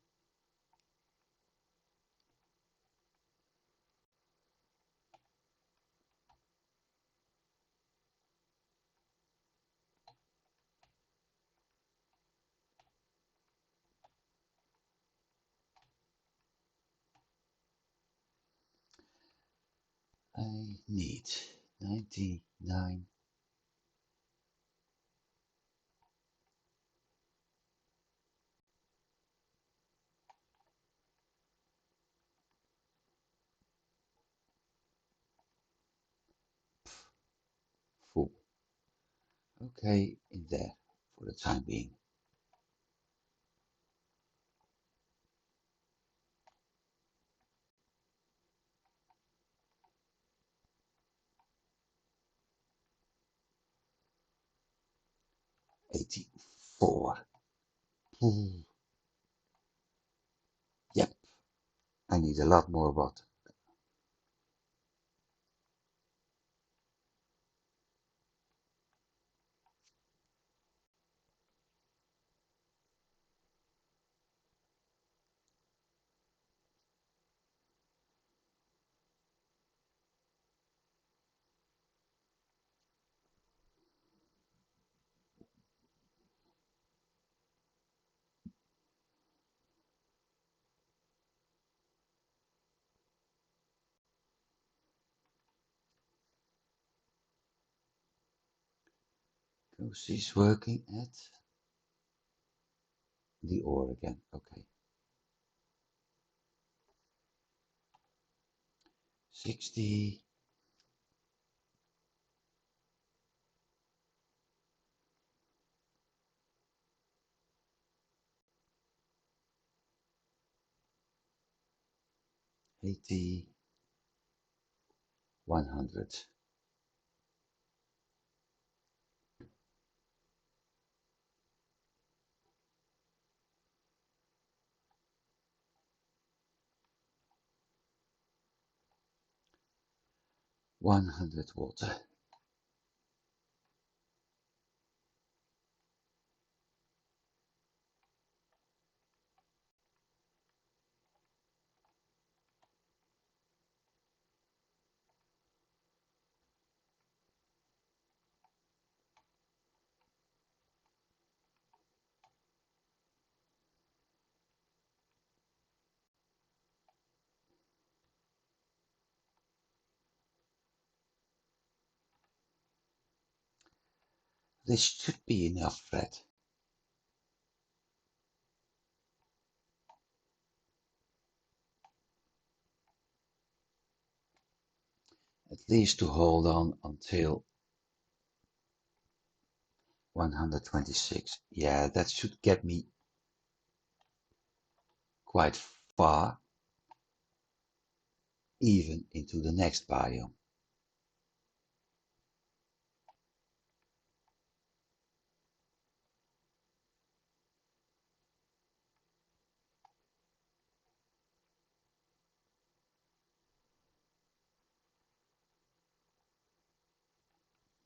I need 99. Full. Okay, in there for the time being. 84. Yep, I need a lot more water. 'Cause she's working at the ore again. Okay. 60. 80. 100. 100 water. This should be enough, Fred. At least to hold on until 126. Yeah, that should get me quite far. even into the next biome.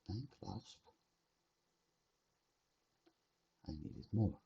And clasp. I needed more.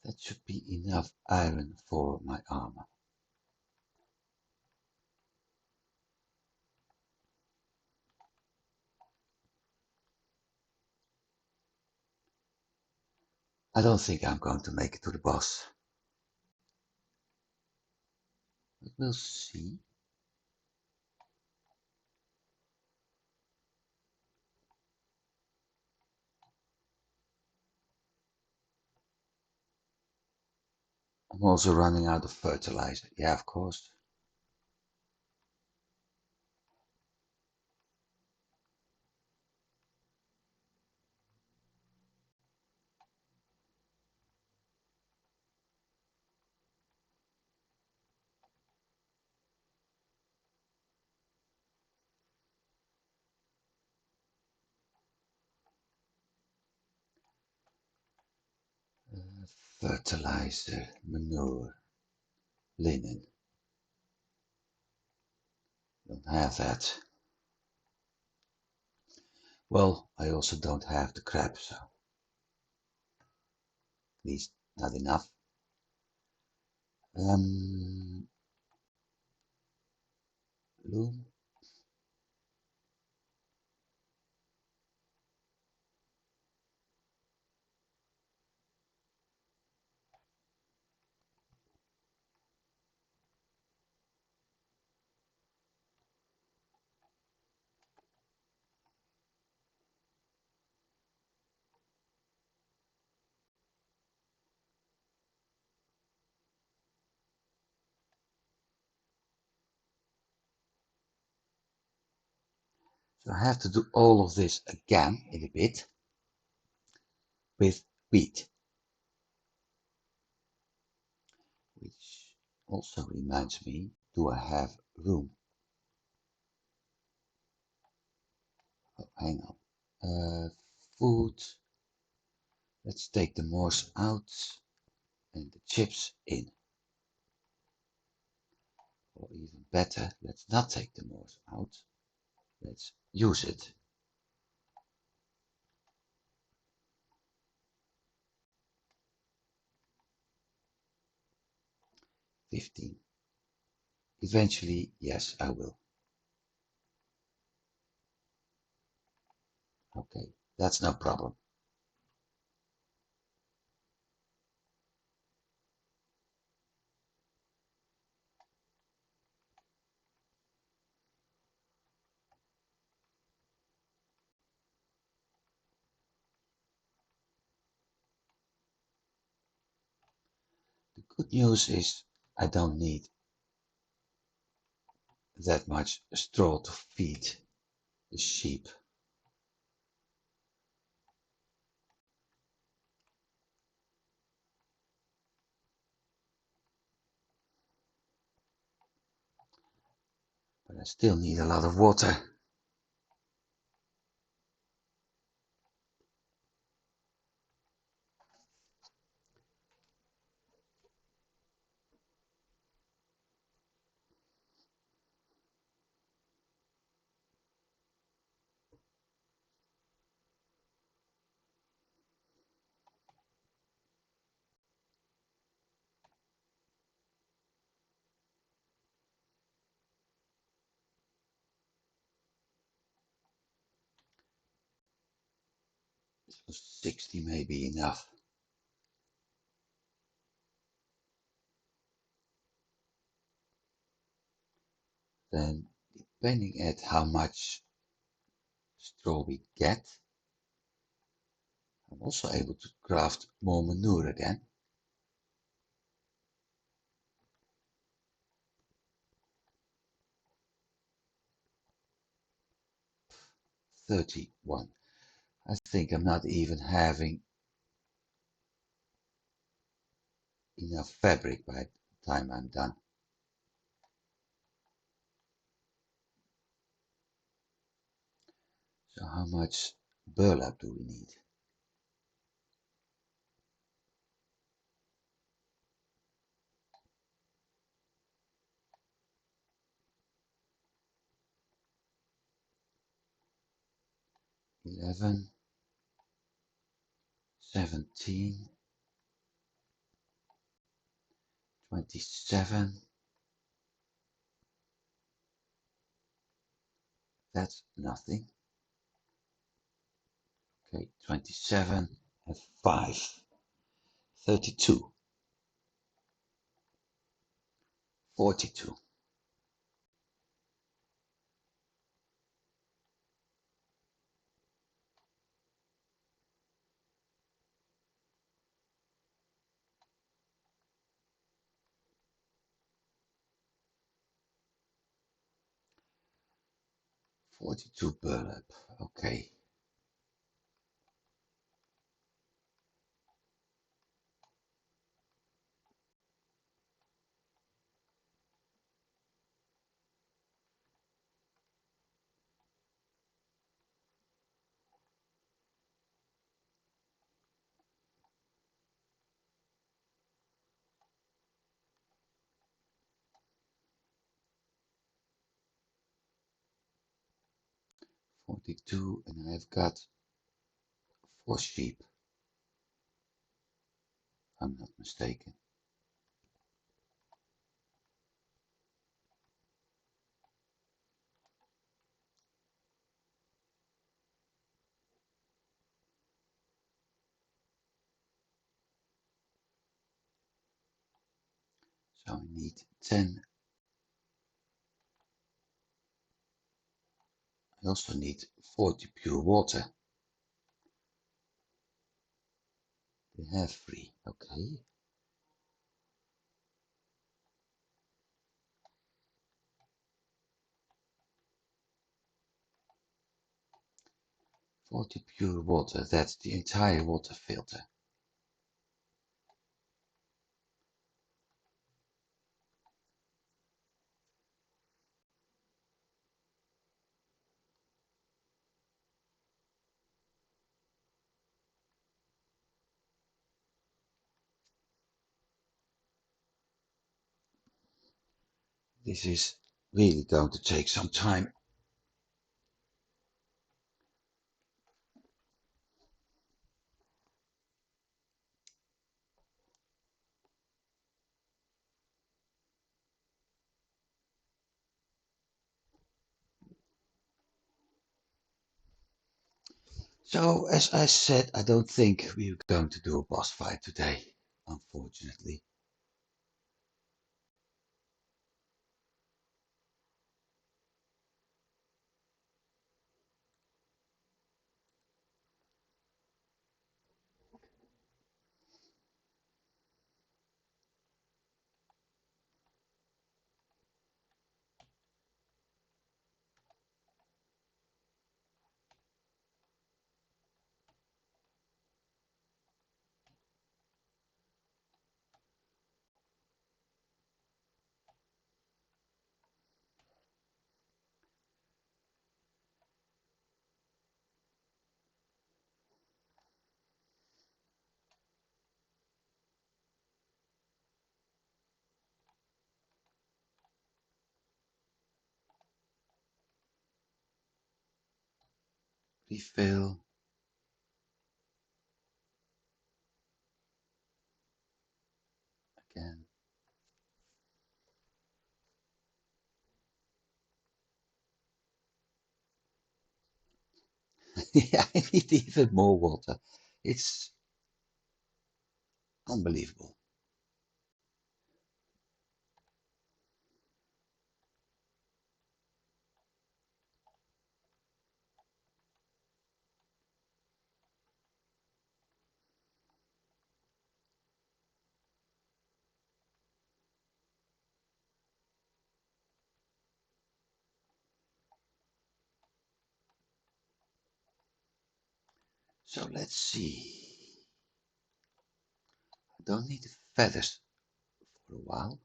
That should be enough iron for my armor. I don't think I'm going to make it to the boss. But we'll see. I'm also running out of fertilizer. Yeah, of course. Fertilizer, manure, linen. Don't have that. Well, I also don't have the crab, so at least not enough. Loom. So I have to do all of this again in a bit with wheat, which also reminds me, do I have room? Oh, hang on. Food. Let's take the morse out and the chips in. Or even better, let's not take the morse out. Let's use it. 15. Eventually, yes, I will. Okay, that's no problem. The good news is I don't need that much straw to feed the sheep. I still need a lot of water. So 60 may be enough. Then, depending at how much straw we get, I'm also able to craft more manure again. $31. I think I'm not even having enough fabric by the time I'm done. So how much burlap do we need? $11, $17, $27. That's nothing. Okay, 27 and 5. 32. 42. 42 burlap. Okay. $42, and I've got 4 sheep. I'm not mistaken. So I need 10. I also need 40 pure water. We have 3. Okay. Forty pure water. That's the entire water filter. This is really going to take some time. So, as I said, I don't think we're going to do a boss fight today, unfortunately. refill. Again. Yeah, I need even more water. It's unbelievable. So let's see. I don't need the feathers for a while.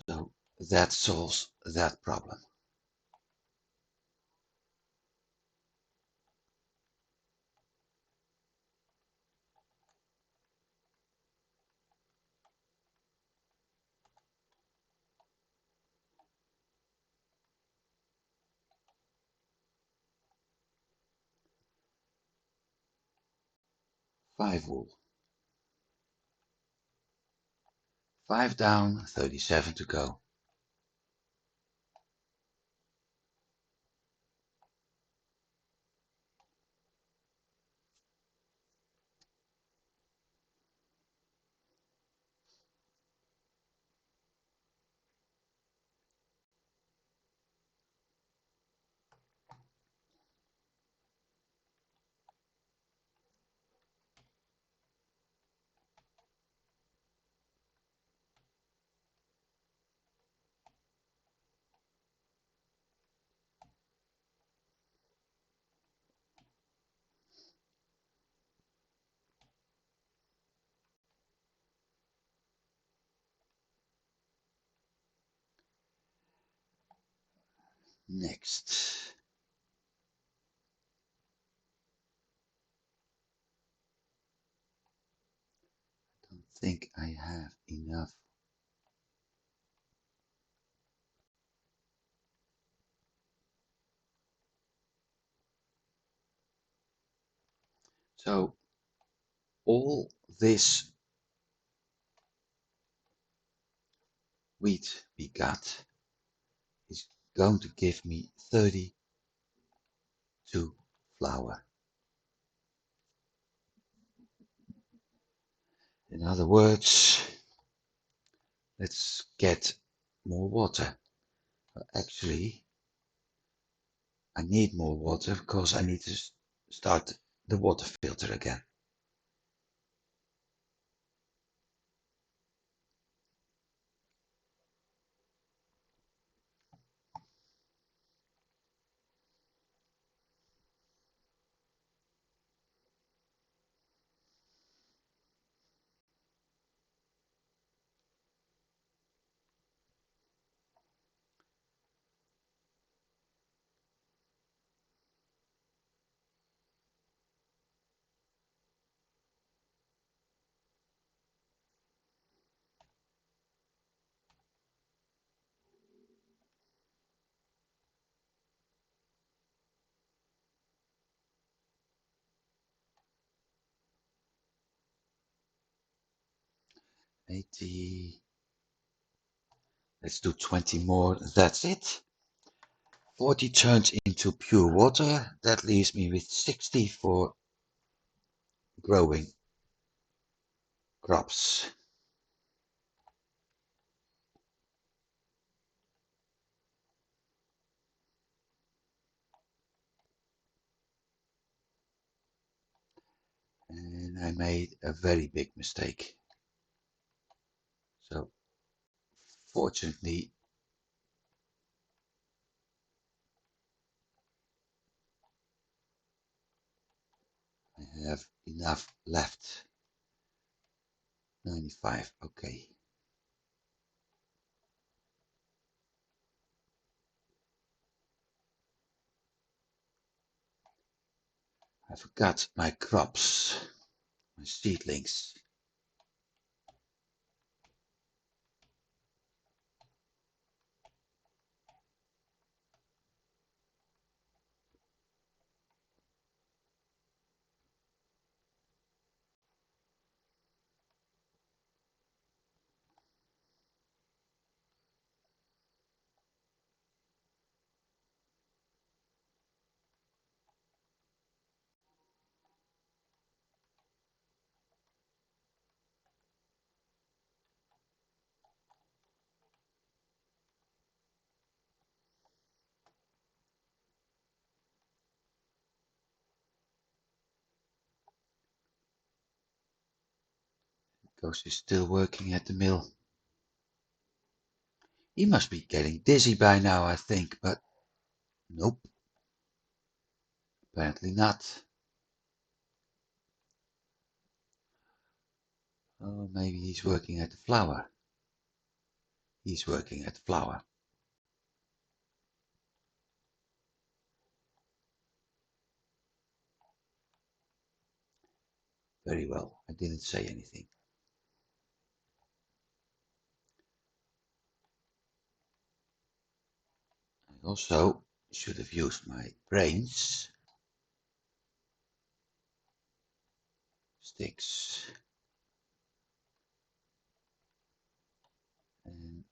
So that solves that problem. Five wool. 5 down, 37 to go. Next. Don't think I have enough. So all this wheat we got is going to give me 32 flour. In other words, let's get more water. Actually, I need more water because I need to start the water filter again. Eighty. Let's do 20 more. That's it. 40 turns into pure water. That leaves me with 60 for growing crops. And I made a very big mistake. So fortunately, I have enough left. 95, okay. I forgot my crops, my seedlings. Ghost is still working at the mill. He must be getting dizzy by now, I think, but nope, apparently not. Oh, maybe he's working at the flower. He's working at the flower. Very well, I didn't say anything. I also should have used my brains. Sticks. And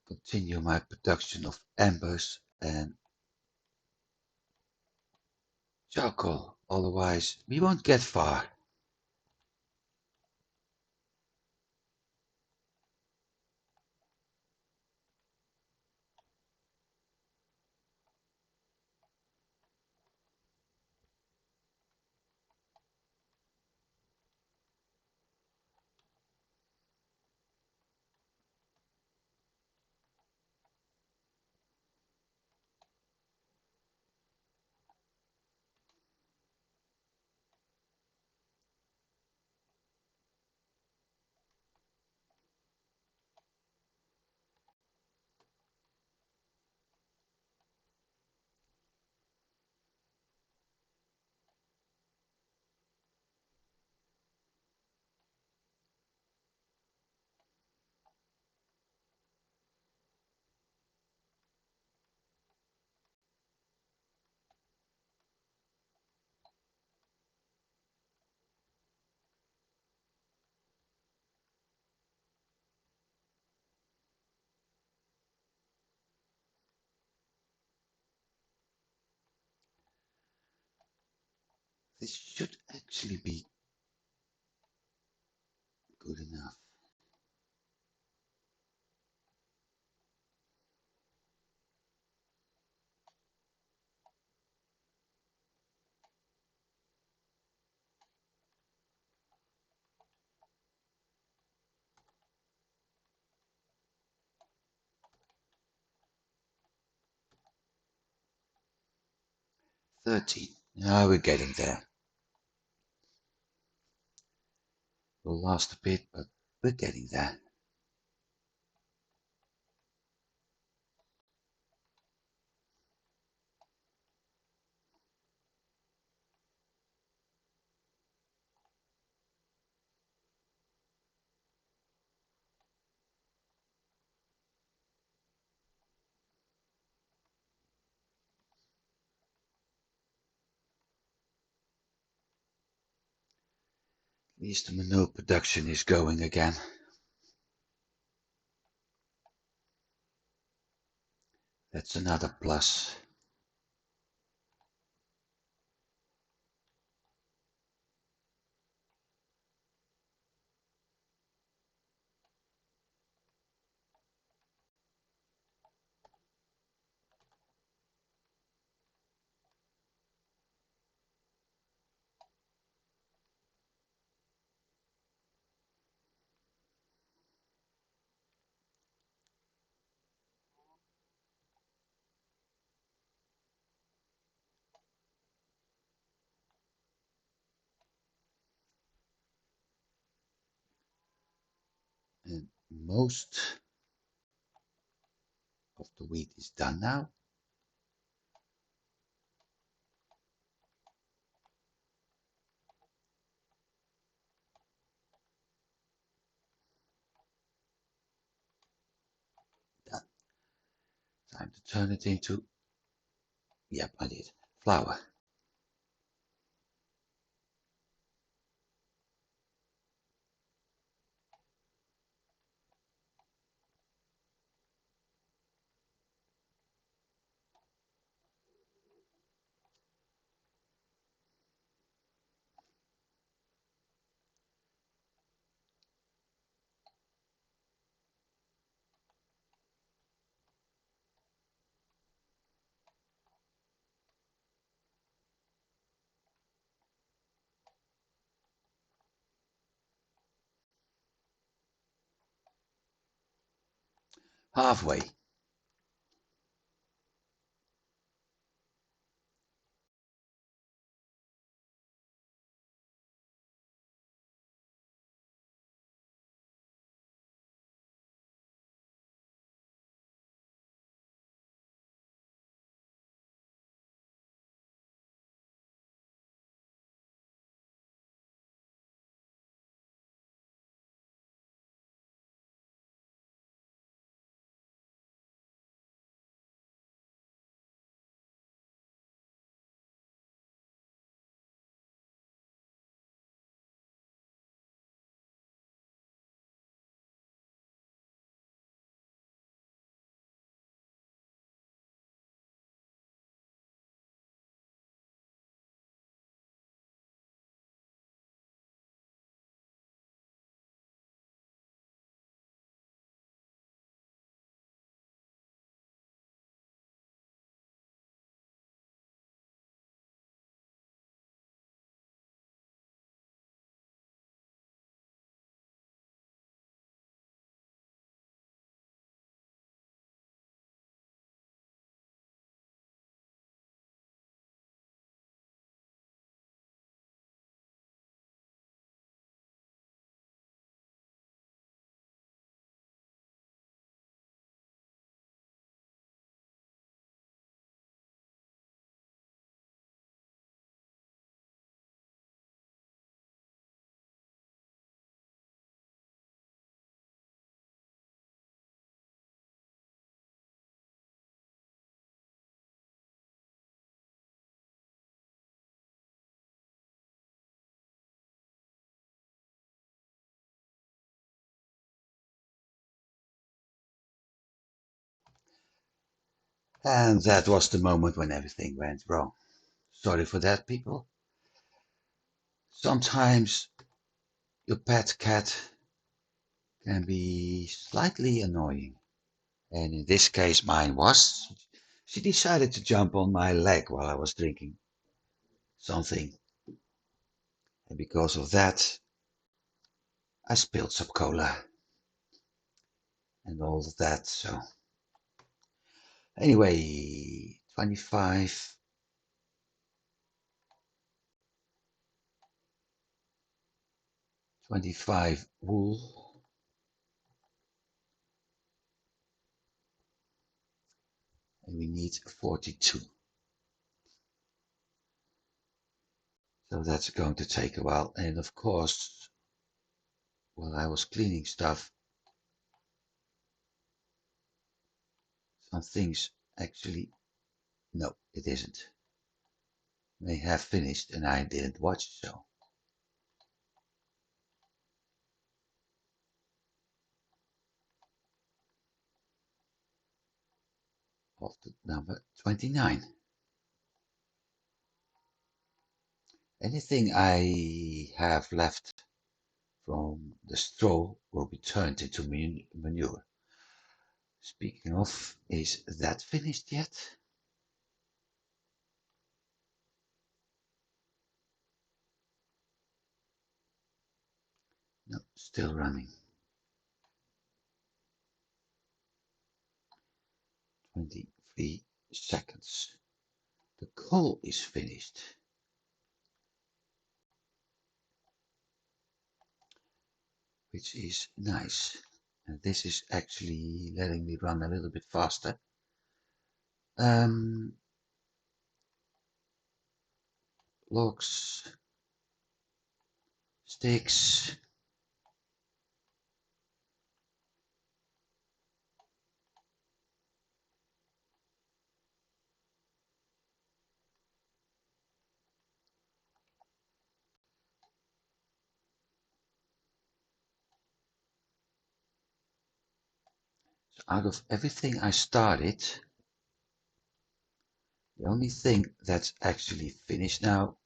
continue my production of embers and charcoal. Otherwise, we won't get far. This should actually be good enough. "13. Now we're getting there. Will last a bit, but we're getting there. At least the manure production is going again. That's another plus. And most of the wheat is done now. Done. Time to turn it into, yep, I did, flour. halfway. And that was the moment when everything went wrong. Sorry for that, people. Sometimes your pet cat can be slightly annoying. And in this case, mine was. She decided to jump on my leg while I was drinking something. And because of that, I spilled some cola and all of that. So, anyway, 25, 25 wool. And we need 42. So that's going to take a while. And of course, while I was cleaning stuff, some things actually, no, it isn't. They have finished and I didn't watch, so. Of the number 29. Anything I have left from the straw will be turned into manure. Speaking of, is that finished yet? No, still running. 23 seconds. The coal is finished. Which is nice. And this is actually letting me run a little bit faster. Logs, sticks. So out of everything I started, the only thing that's actually finished now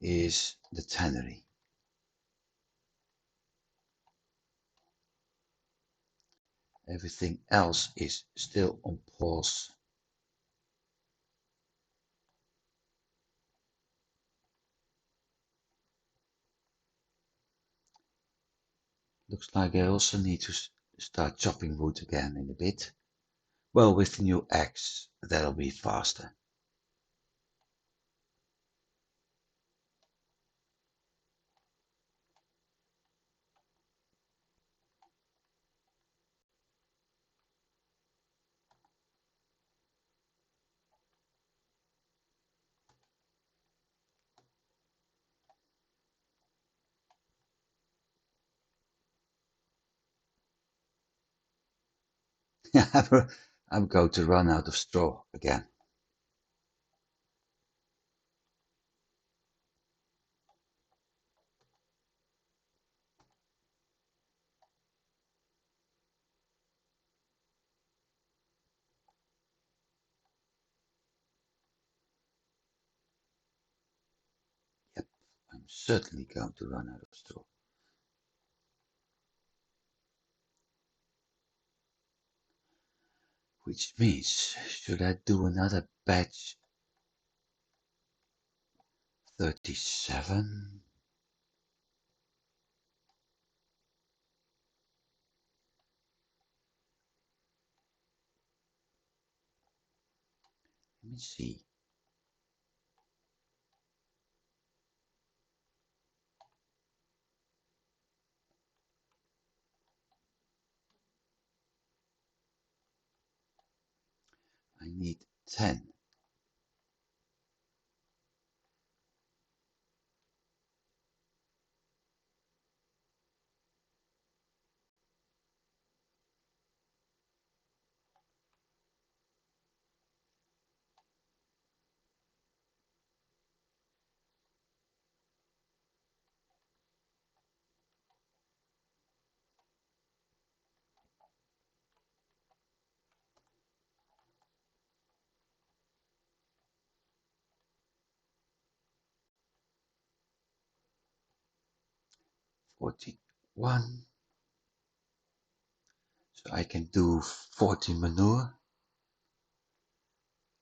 is the tannery. Everything else is still on pause. Looks like I also need to Start chopping wood again in a bit. Well, with the new axe, that'll be faster. I'm going to run out of straw again. Yep, I'm certainly going to run out of straw. Which means, should I do another batch 37? Let me see. I need 10. One. So I can do 40 manure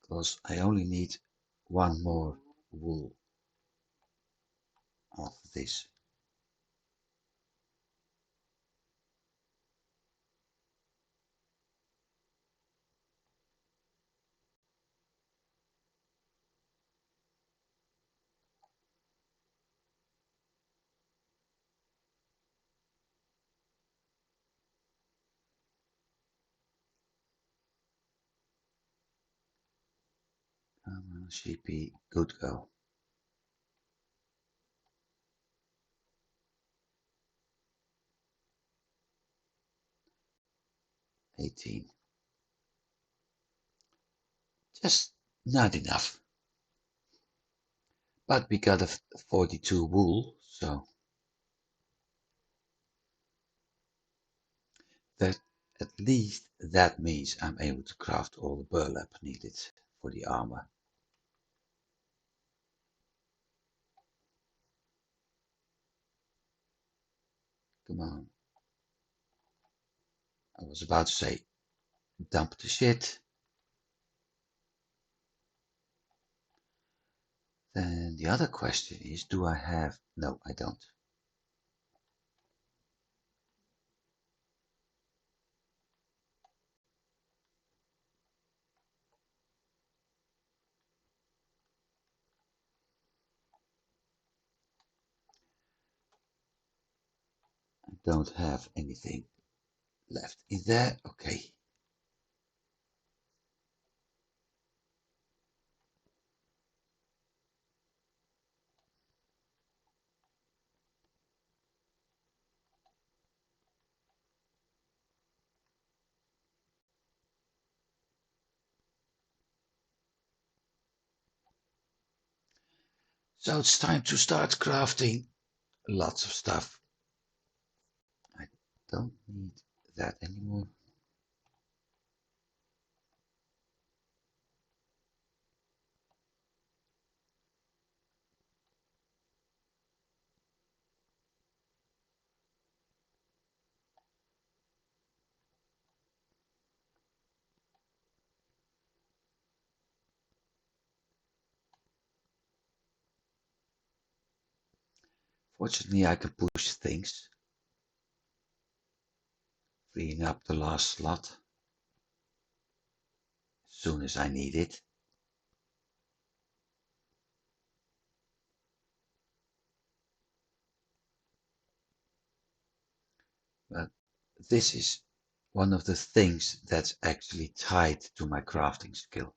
because I only need one more wool of this. Come on, sheepy, good girl. 18. Just not enough. But we got a 42 wool, so that at least that means I'm able to craft all the burlap needed for the armor. Come on. I was about to say, dump the shit. Then the other question is, do I have... No, I don't. I don't have anything left in there. Okay. So it's time to start crafting lots of stuff. I don't need that anymore. Fortunately, I can push things freeing up the last slot as soon as I need it. But this is one of the things that's actually tied to my crafting skill.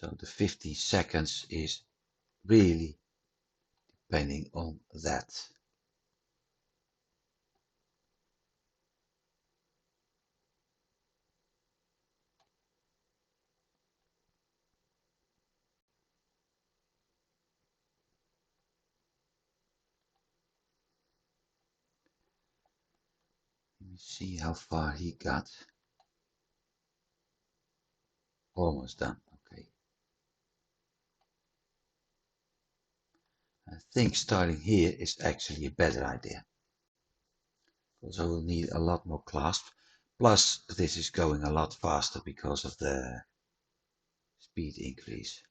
So the 50 seconds is really depending on that. Let me see how far he got. Almost done. Okay. I think starting here is actually a better idea, because I will need a lot more clasps. Plus, this is going a lot faster because of the speed increase.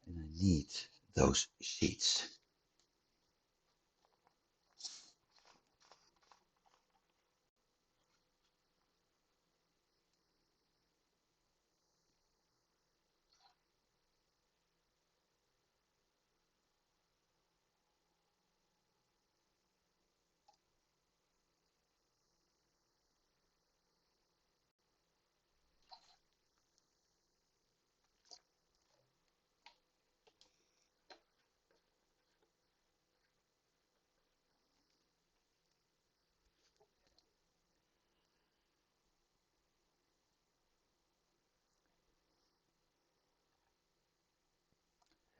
And I need those sheets.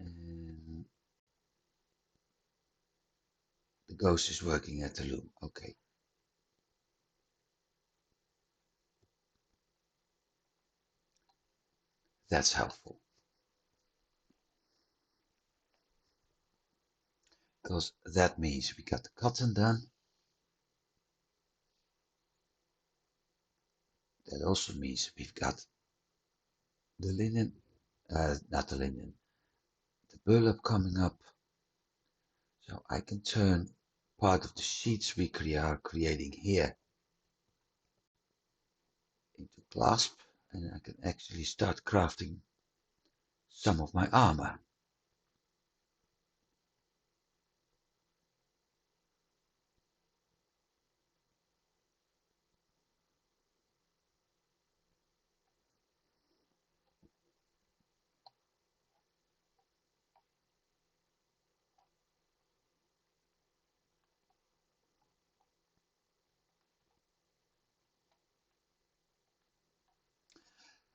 And the ghost is working at the loom. Okay. That's helpful. Because that means we got the cotton done. That also means we've got the linen, not the linen, the burlap coming up. So I can turn part of the sheets we are creating here into clasp, and I can actually start crafting some of my armor.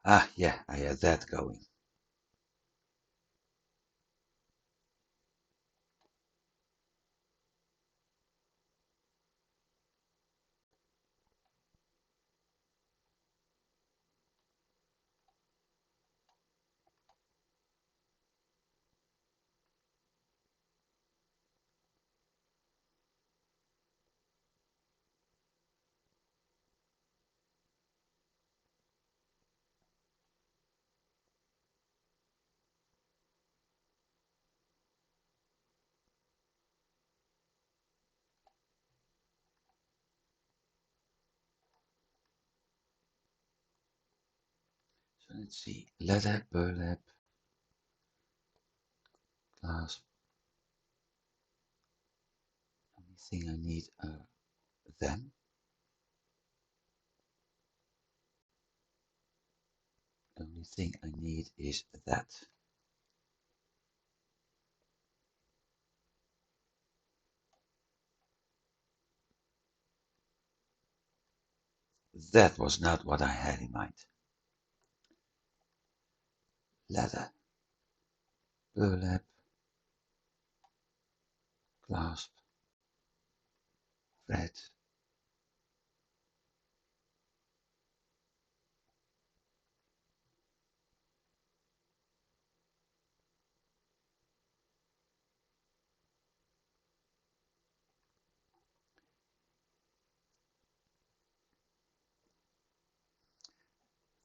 Ah, yeah, I had that going. So let's see, leather, burlap, clasp. Only thing I need are them. The only thing I need is that. That was not what I had in mind. Leather, burlap, clasp, thread.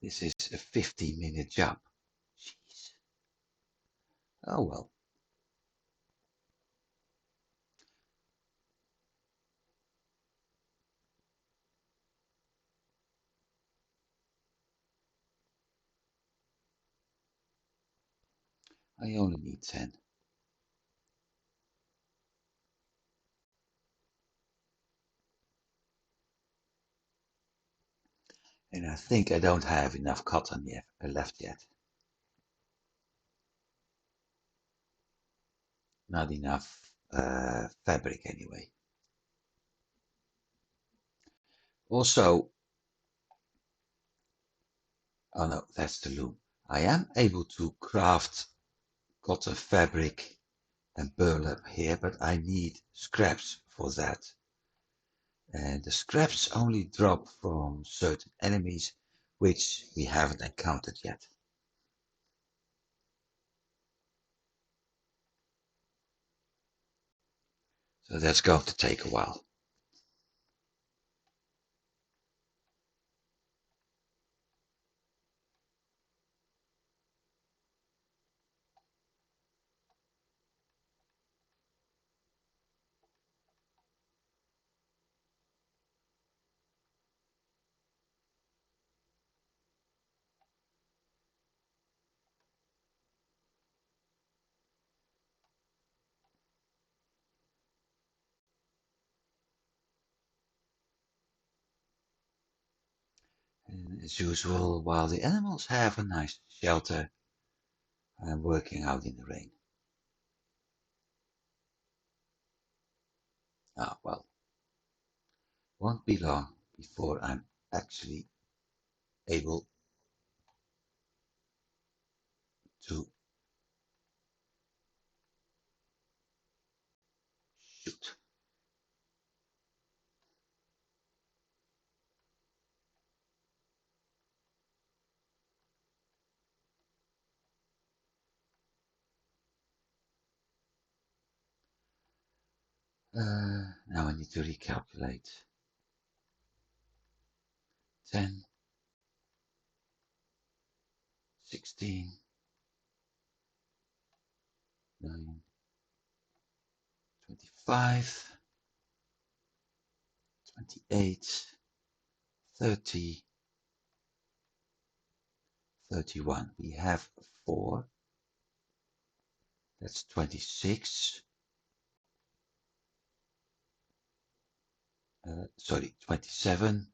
This is a 15-minute job. Jeez. Oh well. I only need 10. And I think I don't have enough cotton yet, left yet. Not enough fabric anyway. Also, oh no, that's the loom. I am able to craft cotton fabric and burlap here, but I need scraps for that. And the scraps only drop from certain enemies which we haven't encountered yet. So that's going to take a while. And as usual, while the animals have a nice shelter, I'm working out in the rain. Ah, well, won't be long before I'm actually able to shoot. Now I need to recalculate. 10, 16, 9, 25, 28, 30, 31. We have 4. That's 26. Sorry, 27.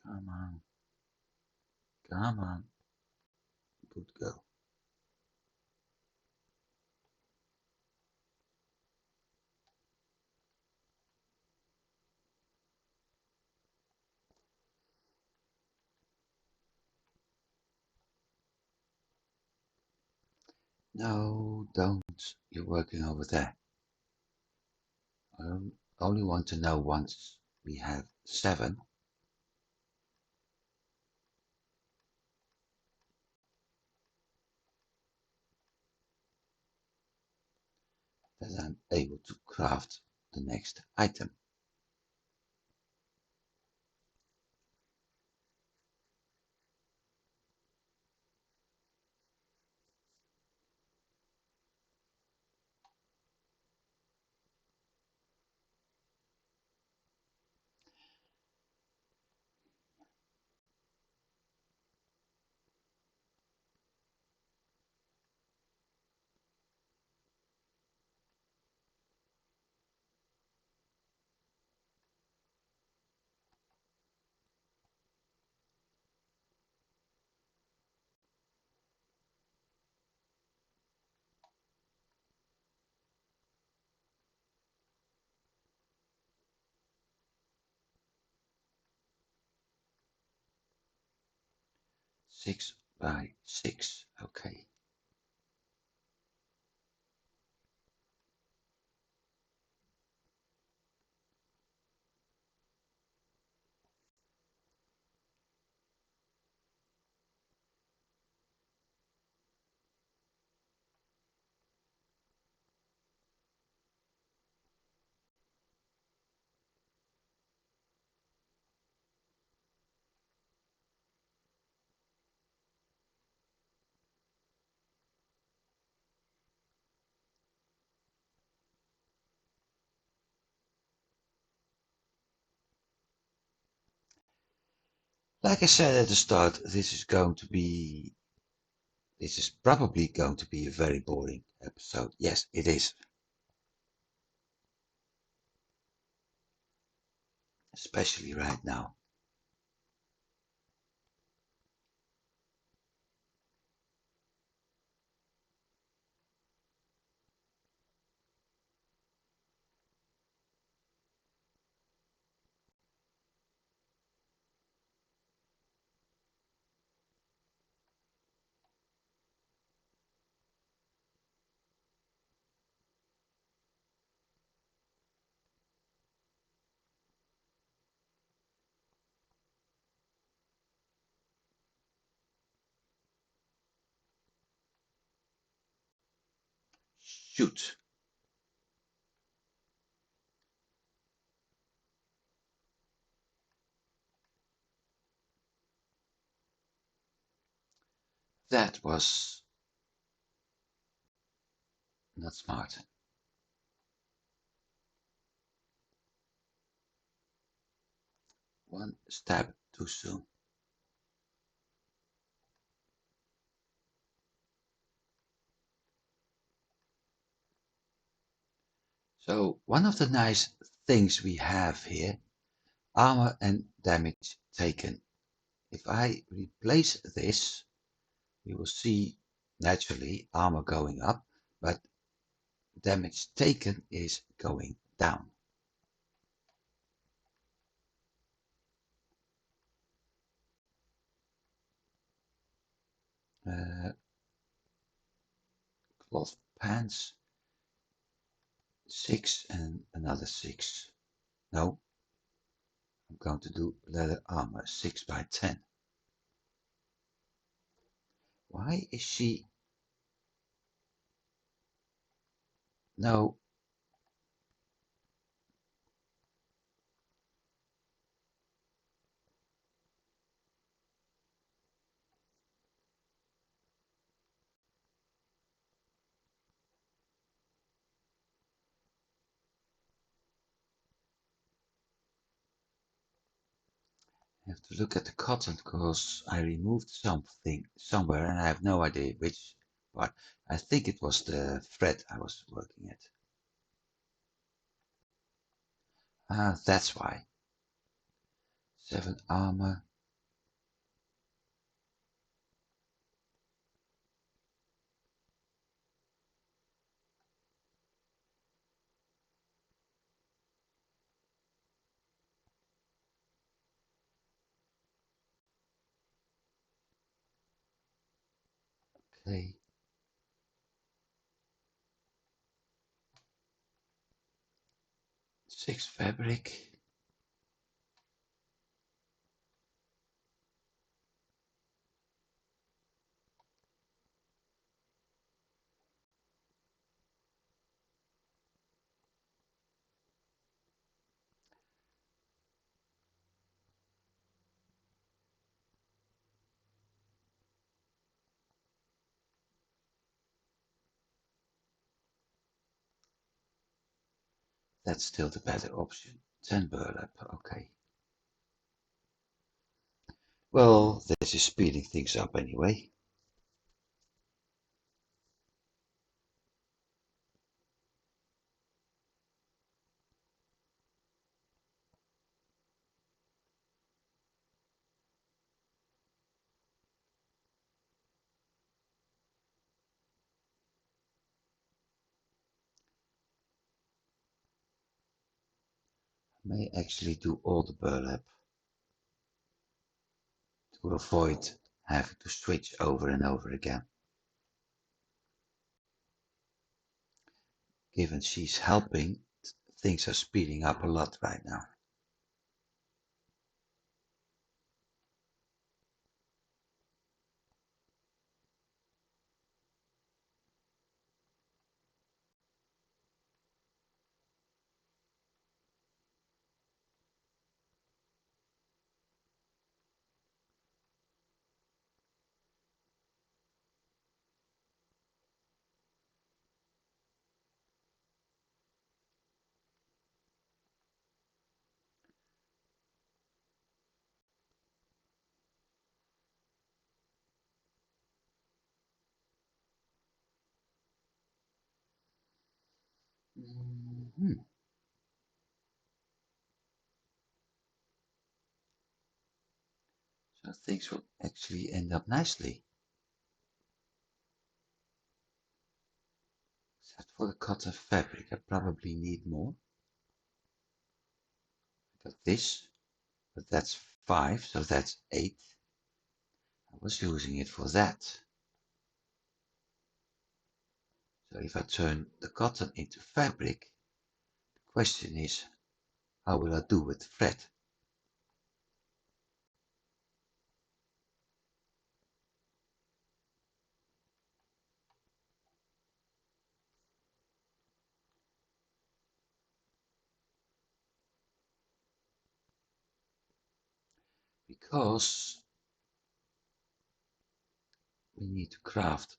Come on. Come on. Good go. No, don't. You're working over there. I only want to know once we have 7 that I'm able to craft the next item. 6 by 6. Okay. Like I said at the start, this is probably going to be a very boring episode. Yes, it is. Especially right now. Shoot. That was not smart. One step too soon. So one of the nice things we have here, armor and damage taken. If I replace this, we will see naturally armor going up, but damage taken is going down. Uh, cloth pants, 6 and another 6. No, I'm going to do leather armor, 6 by 10. Why is she... No, I have to look at the cotton because I removed something somewhere and I have no idea which part. I think it was the thread I was working at. Ah, that's why. 7 armor. Okay. 6 fabric. That's still the better option. 10 burlap. Okay. Well, this is speeding things up anyway. I may actually do all the burlap to avoid having to switch over and over again. Given she's helping, things are speeding up a lot right now. Mhm. So things will actually end up nicely. Except for the cotton fabric, I probably need more. I got this, but that's 5, so that's 8. I was using it for that. So if I turn the cotton into fabric, the question is, how will I do with the thread? Because we need to craft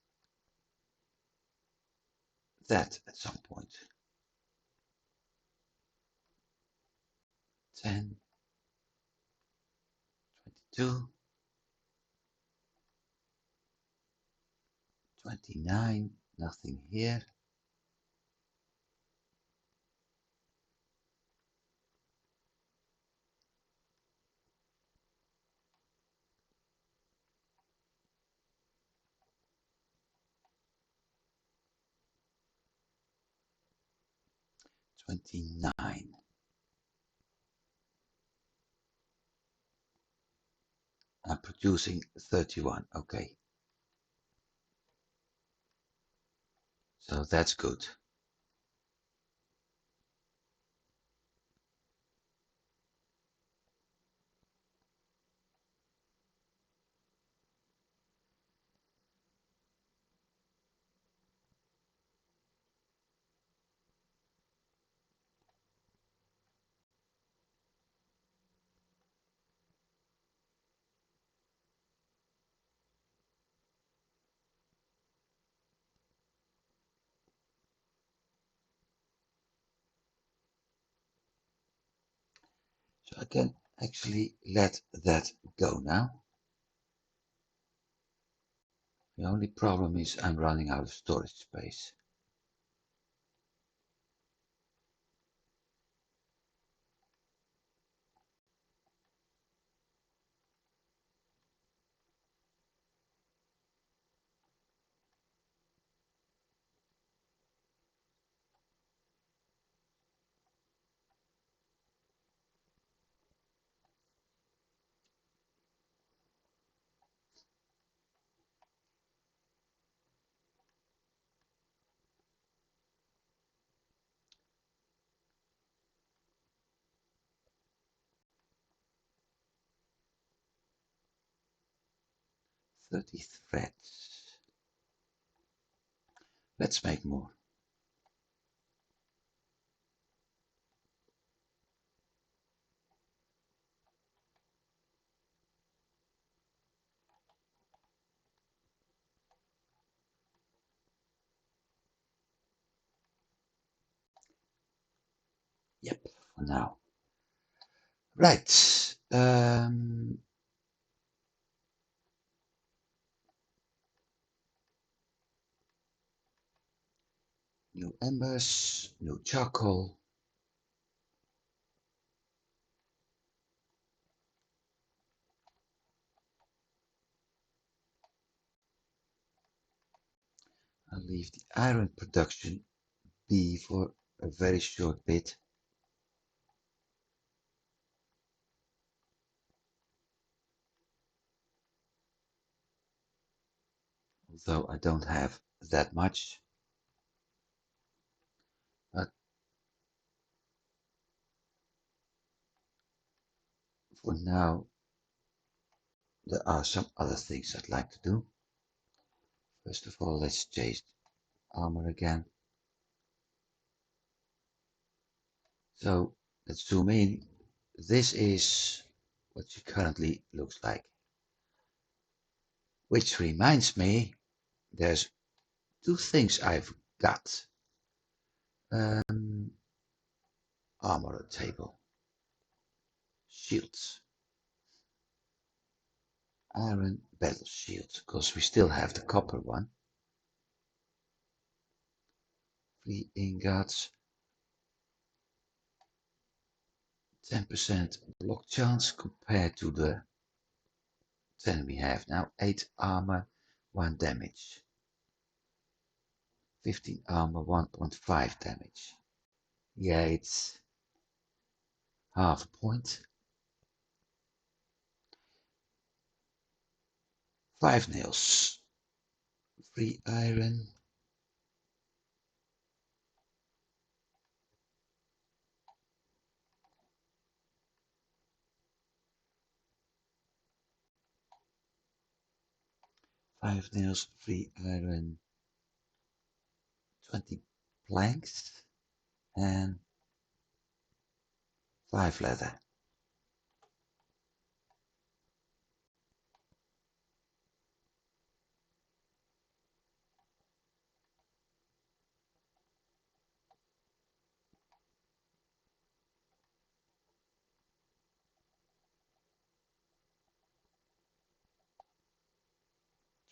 that at some point. 10, 22, 29, nothing here. 29. I'm producing 31. Okay, so that's good. So I can actually let that go now. The only problem is I'm running out of storage space. Thirty threads. Let's make more. Yep, for now. Right. New embers, new charcoal. I'll leave the iron production be for a very short bit. Although I don't have that much. But for now, there are some other things I'd like to do. First of all, let's change armor again. So let's zoom in. This is what she currently looks like. Which reminds me, there's two things I've got. Armor table. Shields. Iron battle shield, because we still have the copper one. 3 ingots. 10% block chance compared to the 10 we have now. 8 armor, 1 damage. 15 armor, 1.5 damage. Yeah, it's half a point. 5 nails. 3 iron. Five nails, 3 iron, 20 planks, and 5 leather.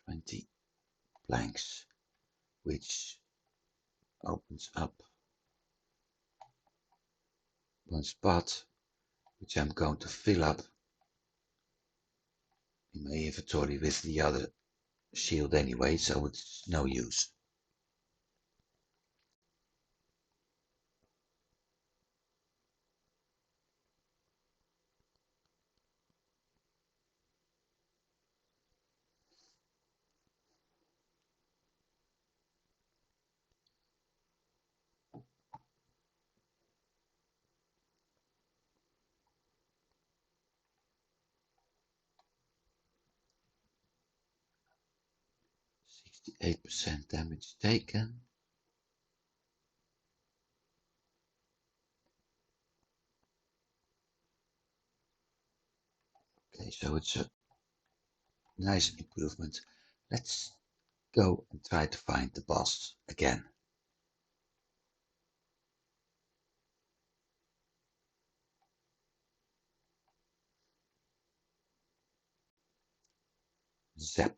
Twenty planks, which opens up one spot, which I'm going to fill up in my inventory with the other shield anyway, so it's no use. %8 damage taken. Okay, so it's a nice improvement. Let's go and try to find the boss again. Zap.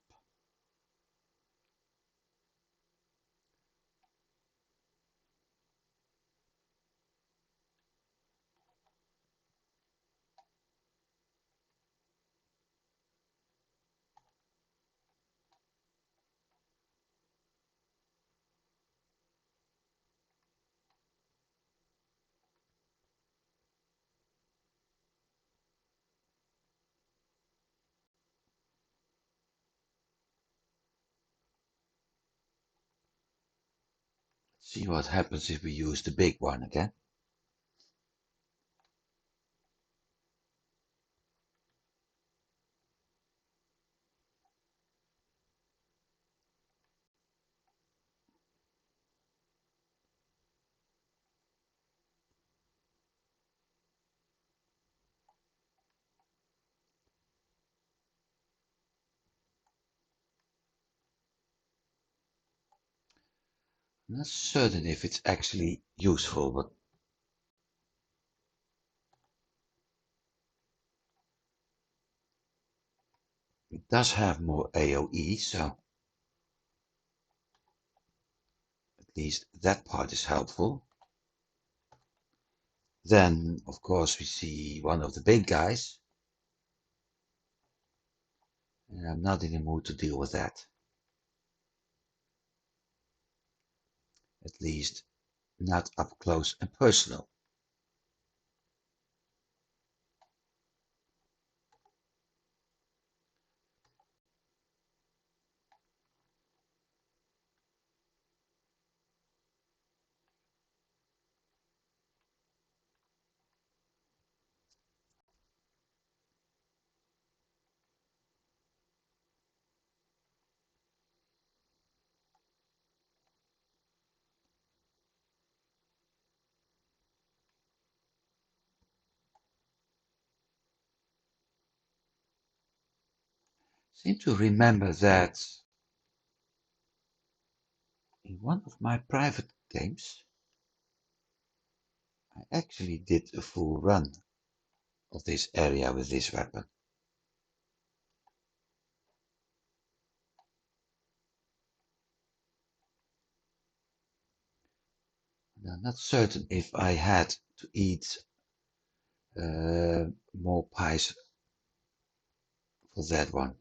See what happens if we use the big one again. I'm not certain if it's actually useful, but it does have more AoE, so at least that part is helpful. Then, of course, we see one of the big guys, and I'm not in the mood to deal with that. At least not up close and personal. Seem to remember that in one of my private games, I actually did a full run of this area with this weapon. And I'm not certain if I had to eat more pies for that one.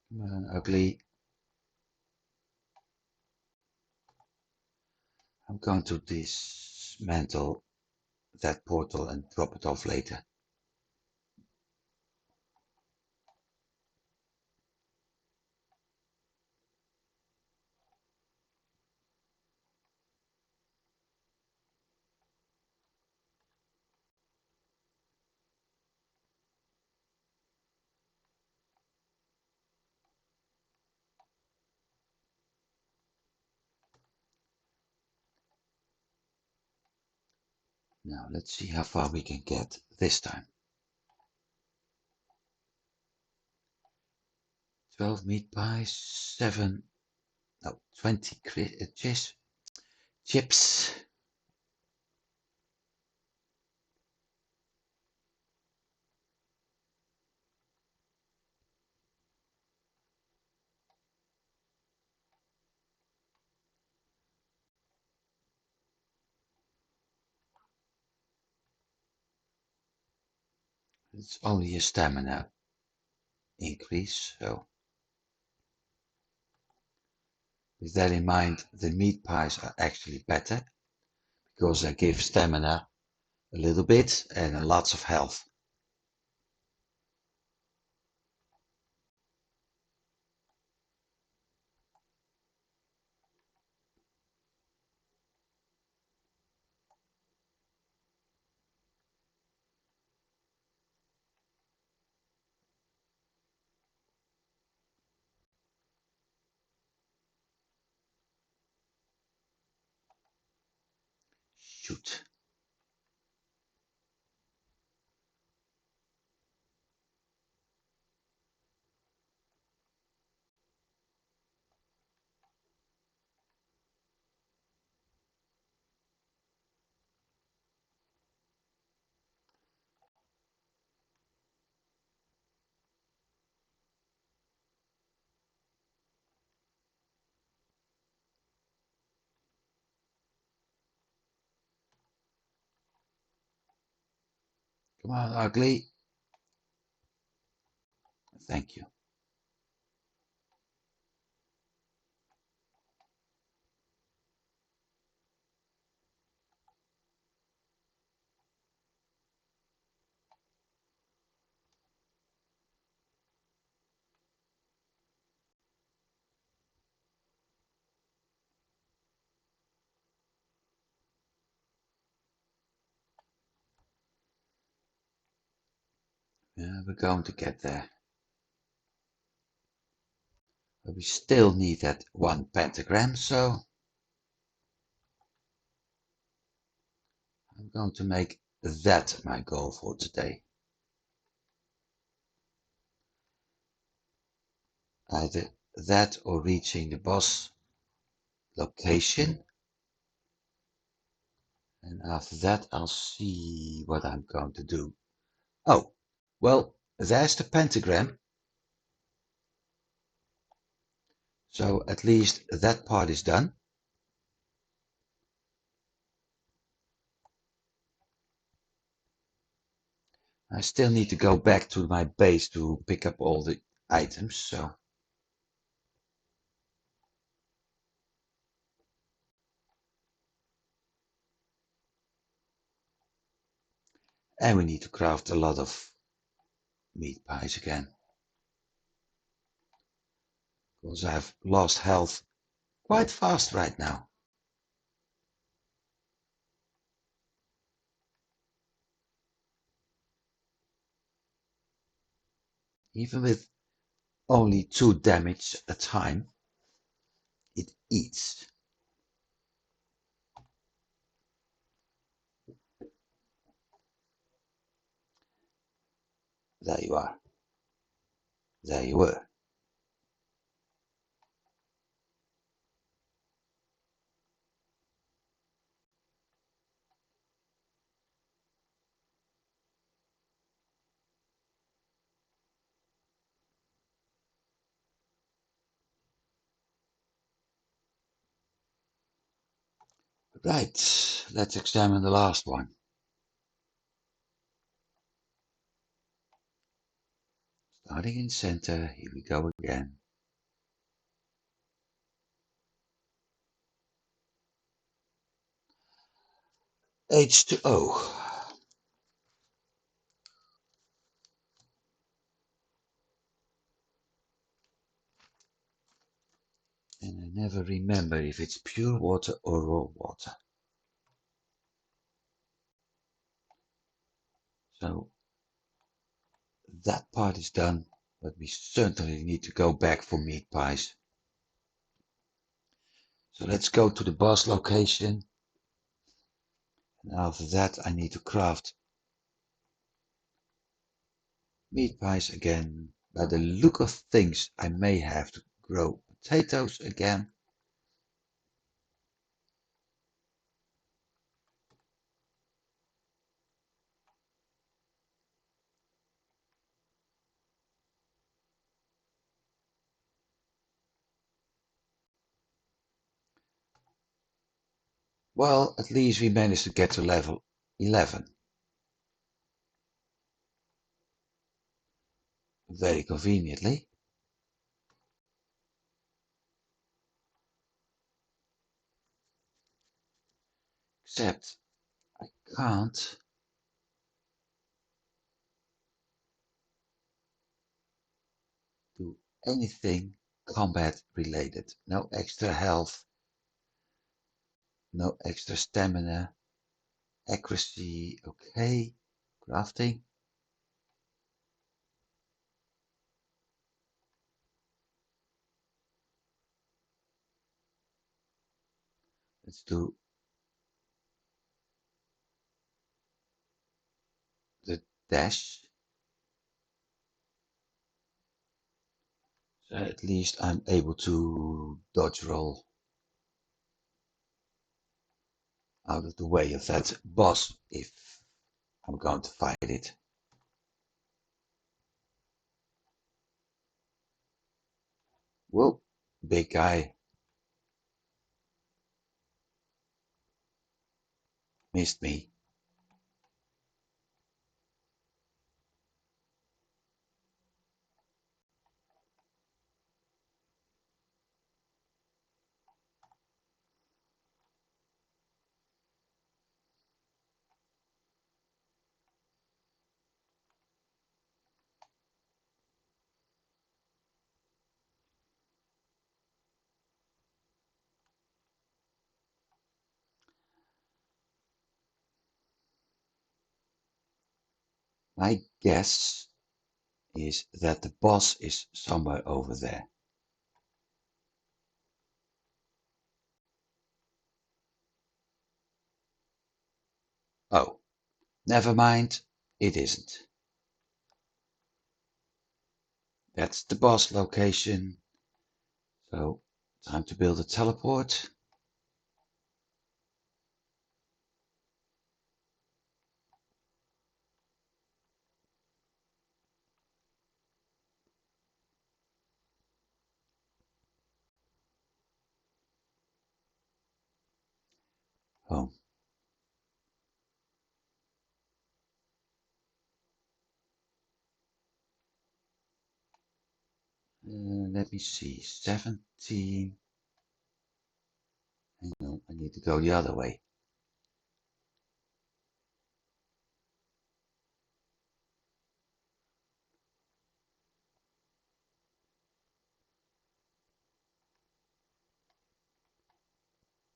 Come on, ugly. I'm going to dismantle that portal and drop it off later. Now let's see how far we can get this time. 12 meat pies, 7, no, 20 chips. It's only a stamina increase, so with that in mind, the meat pies are actually better because they give stamina a little bit and lots of health. Shoot. Come on, ugly. Thank you. Yeah, we're going to get there. But we still need that one pentagram, so I'm going to make that my goal for today. Either that or reaching the boss location. And after that, I'll see what I'm going to do. Oh, well, there's the pentagram. So at least that part is done. I still need to go back to my base to pick up all the items, so. And we need to craft a lot of meat pies again. Because I've lost health quite fast right now. Even with only 2 damage a time, it eats. There you are. there you were. Right, let's examine the last one. Starting in center, here we go again. H2O. And I never remember if it's pure water or raw water. So that part is done, but we certainly need to go back for meat pies. So let's go to the boss location. And after that I need to craft meat pies again. By the look of things I may have to grow potatoes again. Well, at least we managed to get to level 11. Very conveniently. Except I can't do anything combat related. No extra health, no extra stamina, accuracy, okay. Crafting. Let's do the dash. So at least I'm able to dodge roll out of the way of that boss if I'm going to fight it. Whoa, big guy. Missed me. My guess is that the boss is somewhere over there. Oh, never mind, it isn't. That's the boss location. So, time to build a teleport. Home. Let me see, 17. Hang on, I need to go the other way.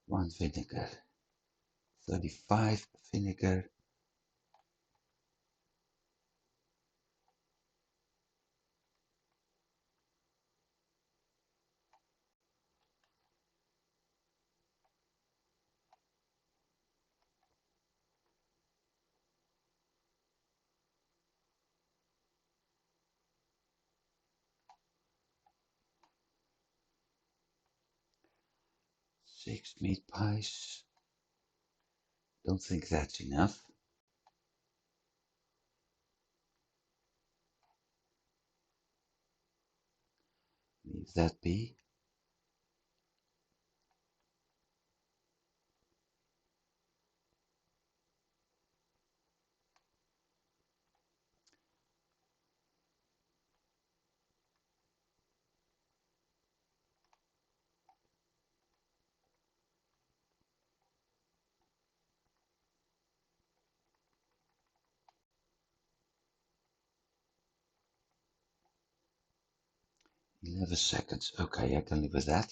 One vinegar. 35 vinegar. 6 meat pies. Don't think that's enough. Leave that be. Eleven seconds. Okay, I can live with that.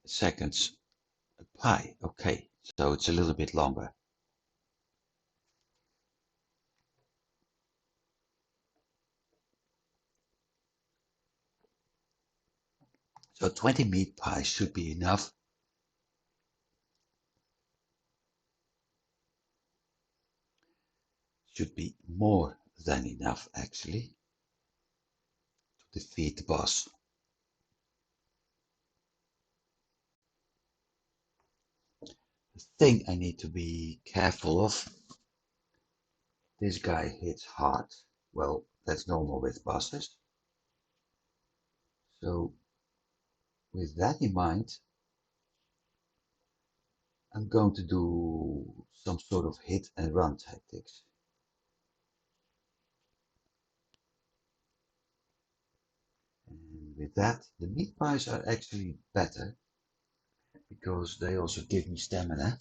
Seconds a pie. Okay, so it's a little bit longer. So 20 meat pies should be enough. Should be more than enough actually to defeat the boss. The thing I need to be careful of, this guy hits hard. Well, that's normal with bosses. So with that in mind, I'm going to do some sort of hit and run tactics. And with that, the meat pies are actually better because they also give me stamina.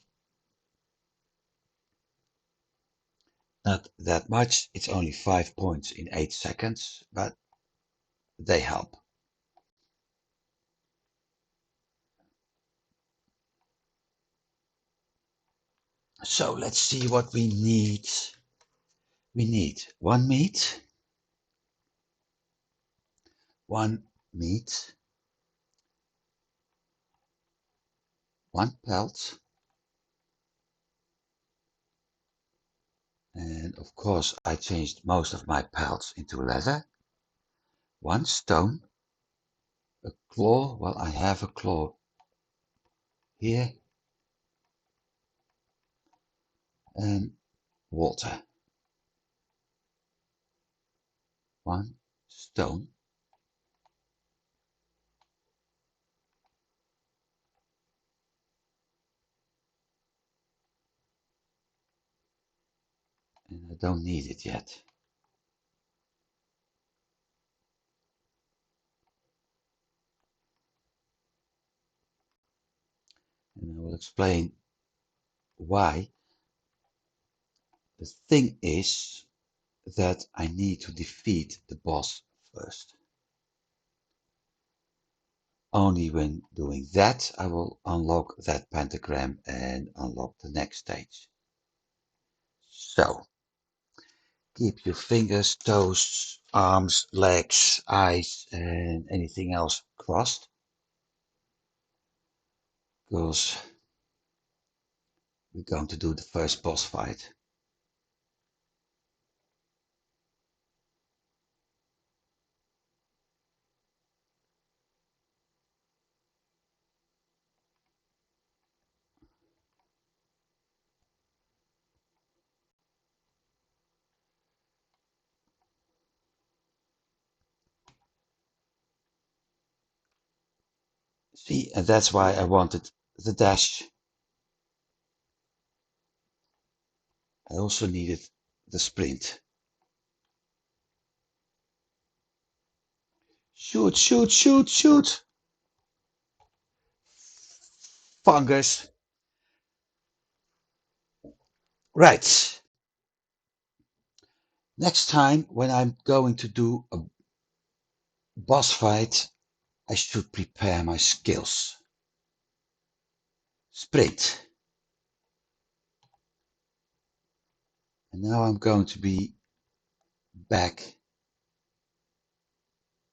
Not that much, it's only 5 points in 8 seconds, but they help. So let's see what we need. We need one meat, one meat, one pelt, and of course I changed most of my pelts into leather, one stone, a claw, well I have a claw here, and water. One stone, and I don't need it yet. And I will explain why. The thing is that I need to defeat the boss first. Only when doing that I will unlock that pentagram and unlock the next stage. So keep your fingers, toes, arms, legs, eyes and anything else crossed, because we're going to do the first boss fight. See, and that's why I wanted the dash. I also needed the sprint. Shoot, shoot, shoot, shoot! Fungus. Right. Next time when I'm going to do a boss fight, I should prepare my skills. Sprint. And now I'm going to be back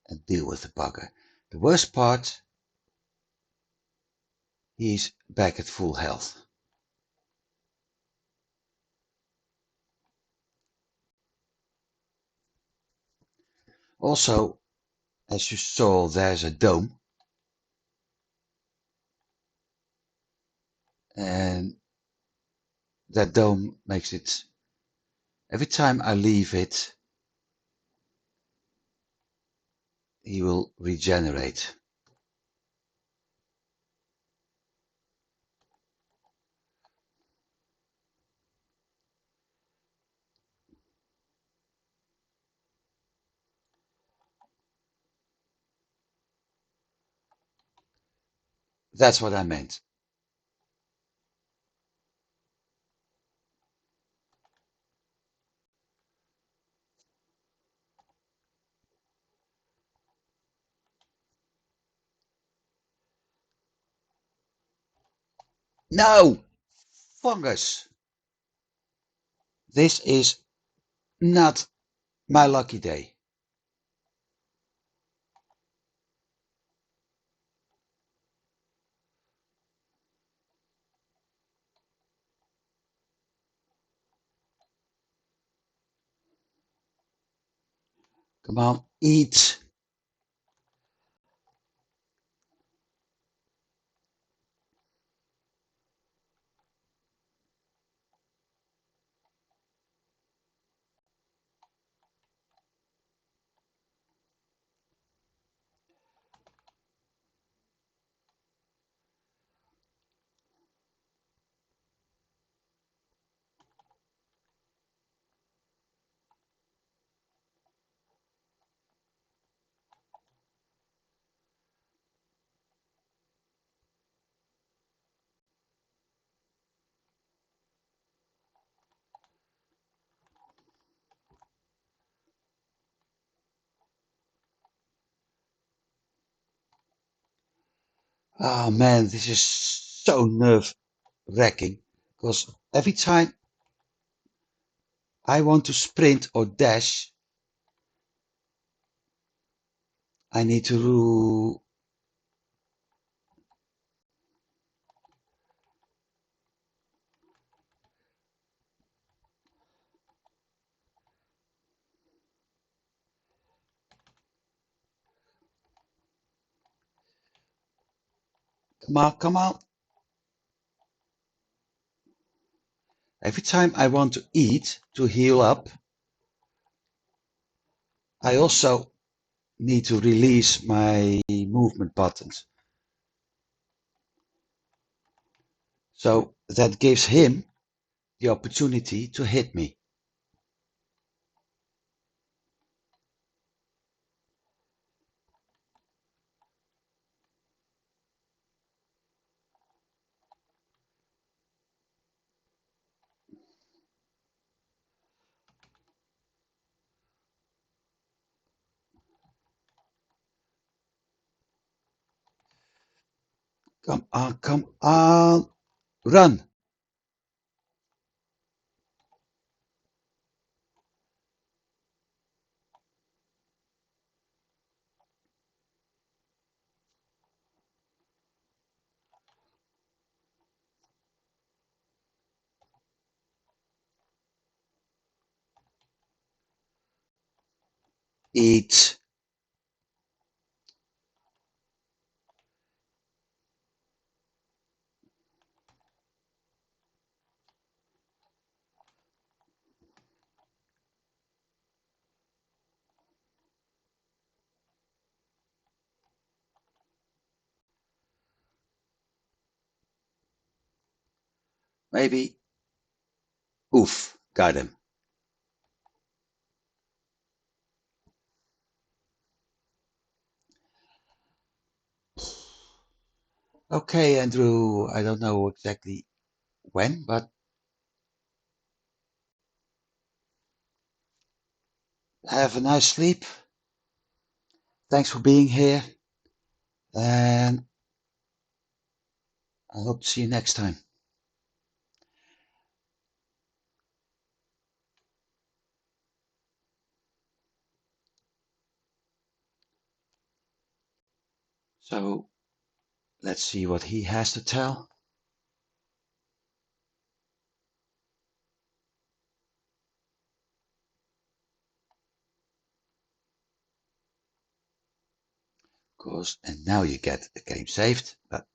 and deal with the bugger. The worst part, he's back at full health. Also, as you saw, there's a dome. And that dome makes it, every time I leave it, he will regenerate. That's what I meant. No! Fungus! This is not my lucky day. Come on, eat. Oh man, this is so nerve wracking because every time I want to sprint or dash, I need to. Come on, come on. Every time I want to eat to heal up, I also need to release my movement buttons. So that gives him the opportunity to hit me. Come on, come on. Run. Eat. Maybe. Oof. Got him. Okay, Andrew. I don't know exactly when, but have a nice sleep. Thanks for being here. And I hope to see you next time. So let's see what he has to tell. Of course, and now you get the game saved, but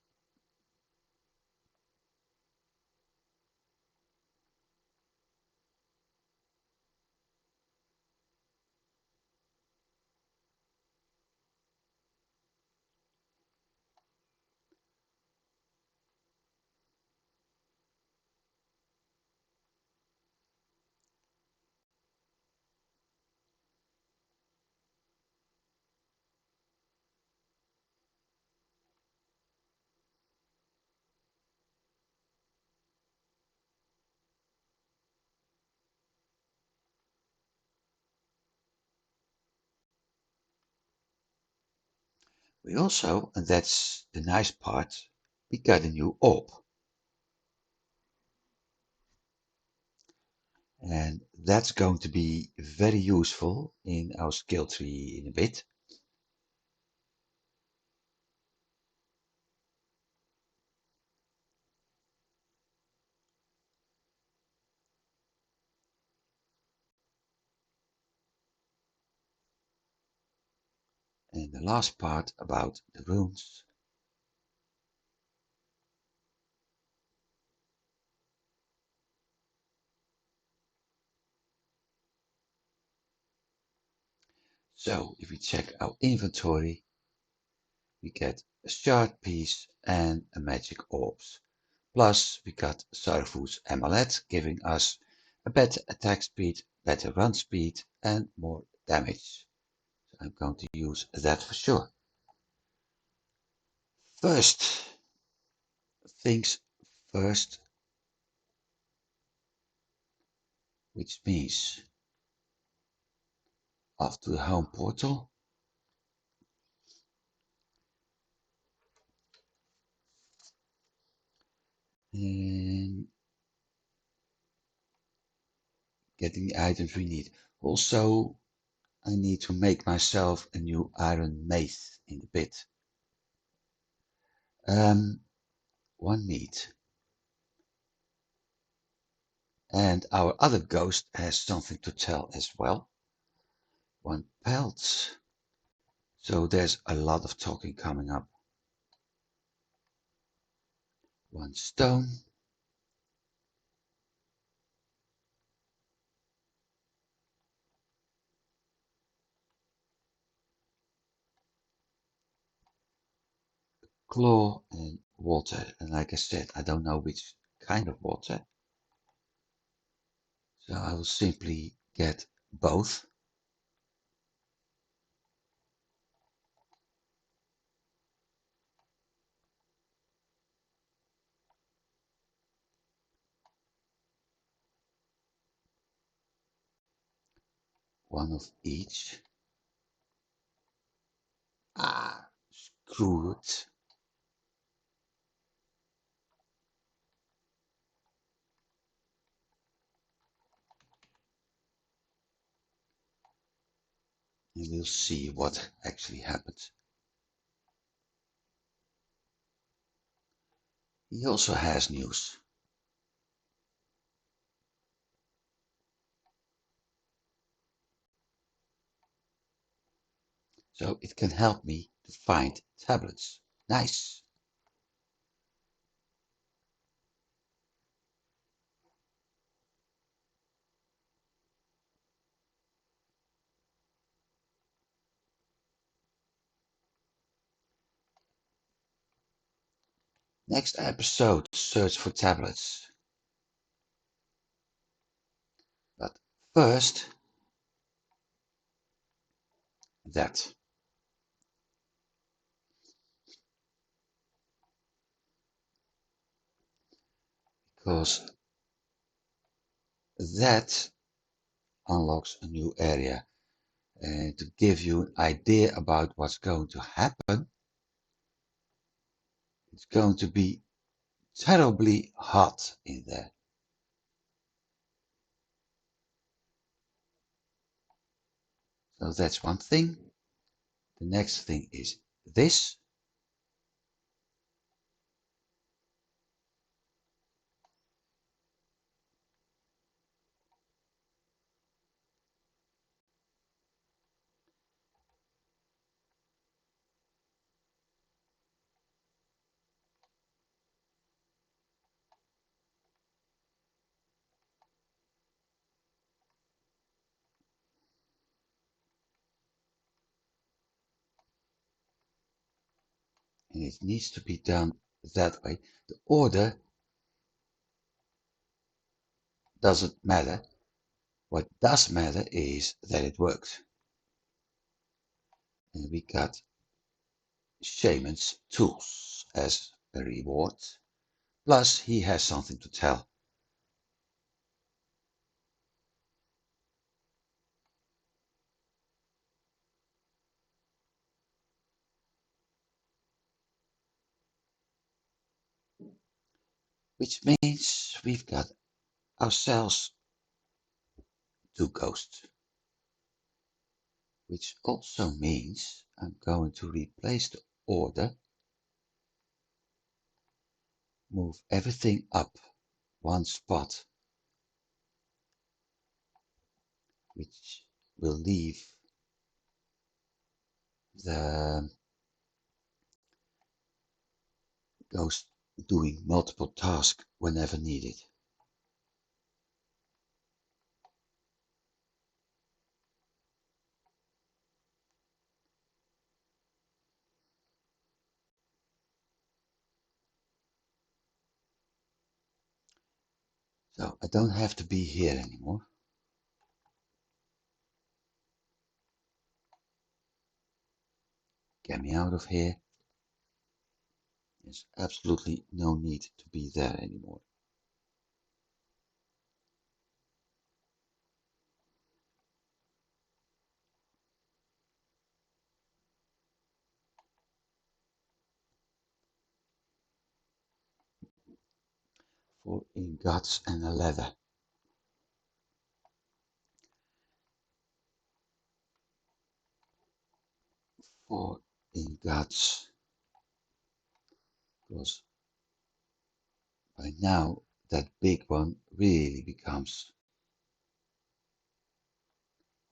we also, and that's the nice part, we got a new orb. And that's going to be very useful in our skill tree in a bit. And the last part about the runes. So if we check our inventory, we get a shard piece and a magic orbs. Plus we got Sarfu's amulet giving us a better attack speed, better run speed and more damage. So I'm going to use that for sure. First things first, which means off to the home portal. And getting the items we need. Also, I need to make myself a new iron mace in the pit. One meat. And our other ghost has something to tell as well. One pelt. So there's a lot of talking coming up. One stone. Claw and water. And like I said, I don't know which kind of water. So I will simply get both. One of each. Ah, screw it. And we'll see what actually happens. He also has news. So it can help me to find tablets. Nice. Next episode, search for tablets. But first, that. Because that unlocks a new area. And to give you an idea about what's going to happen, it's going to be terribly hot in there. So that's one thing. The next thing is this. it needs to be done that way. The order doesn't matter. What does matter is that it works. And we got Shaman's tools as a reward. Plus, he has something to tell. Which means we've got ourselves 2 ghosts. Which also means I'm going to replace the order, move everything up 1 spot, which will leave the ghost doing multiple tasks whenever needed. So I don't have to be here anymore. Get me out of here. There's absolutely no need to be there anymore. For ingots and a leather. For ingots. Because by now that big one really becomes.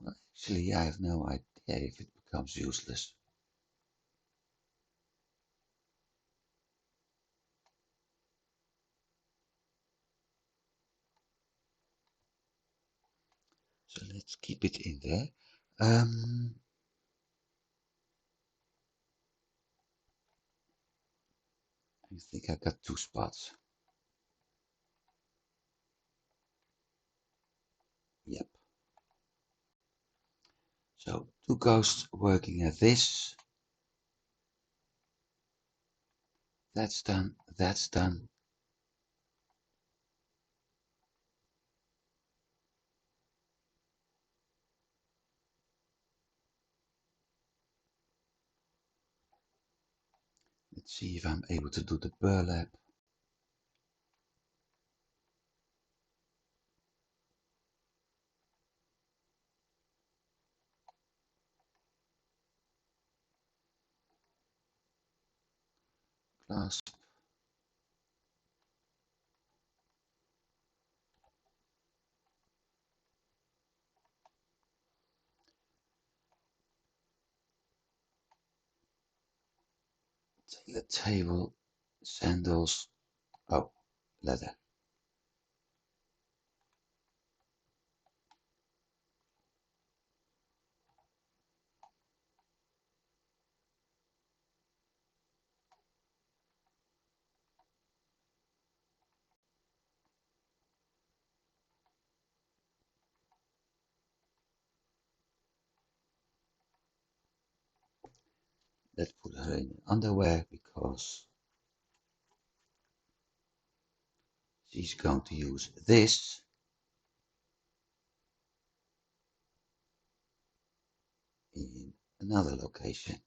Well, actually, I have no idea if it becomes useless. So let's keep it in there. I think I got 2 spots. Yep. So 2 ghosts working at this. That's done. That's done. Let's see if I'm able to do the burlap. Clasp. The table. Sandals. Oh, leather. Let's put her in underwear because she's going to use this in another location.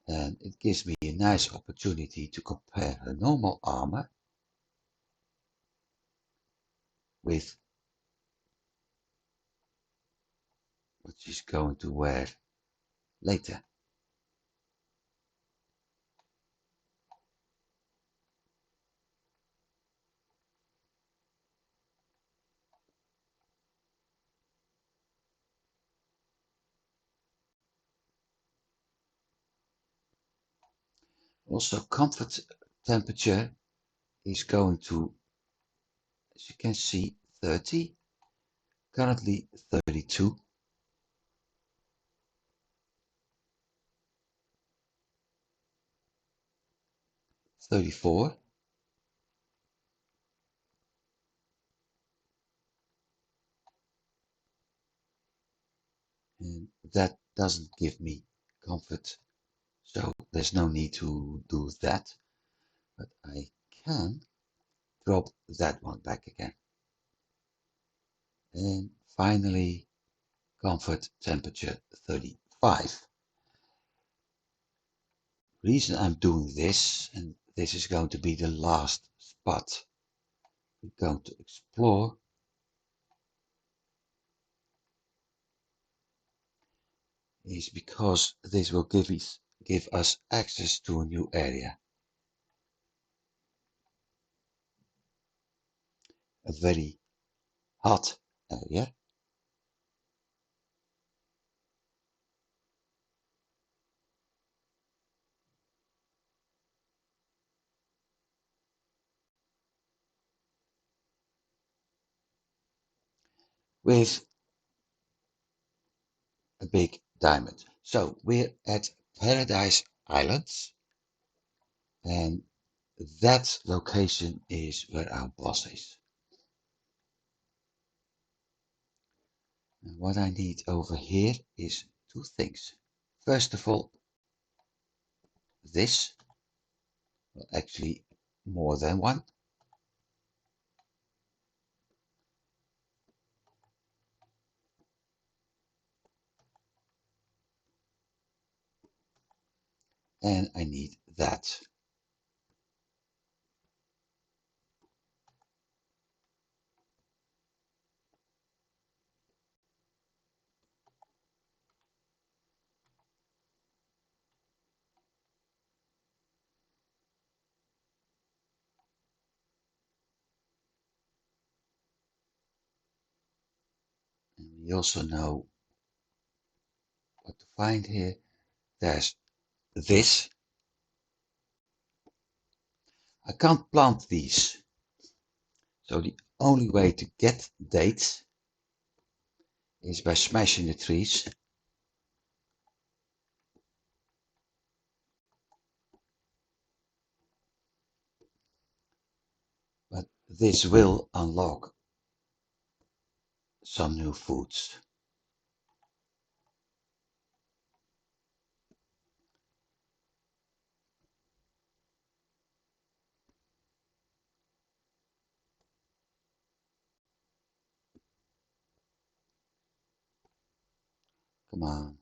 And it gives me a nice opportunity to compare her normal armor with what she's going to wear later. Also, comfort temperature is going to, as you can see, 30, currently 32. 34. And that doesn't give me comfort, so there's no need to do that. But I can drop that one back again. And finally, comfort temperature 35. Reason I'm doing this, and this is going to be the last spot we're going to explore, is because this will give us access to a new area. A very hot area. With a big diamond. So we're at Paradise Islands, and that location is where our boss is. And what I need over here is two things. First of all, this, well, actually more than one. And I need that. And we also know what to find here. There's this. I can't plant these. So the only way to get dates is by smashing the trees. But this will unlock some new foods. Come on.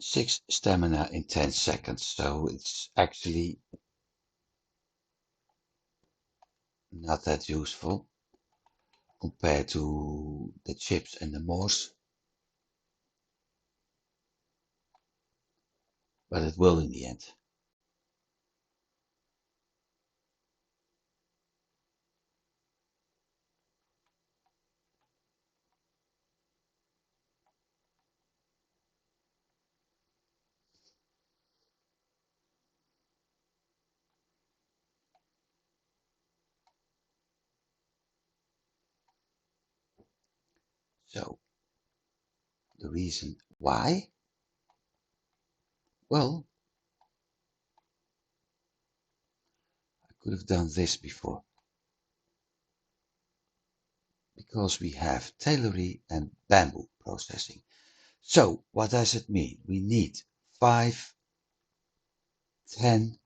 6 stamina in 10 seconds, so it's actually not that useful compared to the chips and the Moors, but it will in the end. So the reason why? Well, I could have done this before. Because we have tailoring and bamboo processing. So what does it mean? We need 5, 10,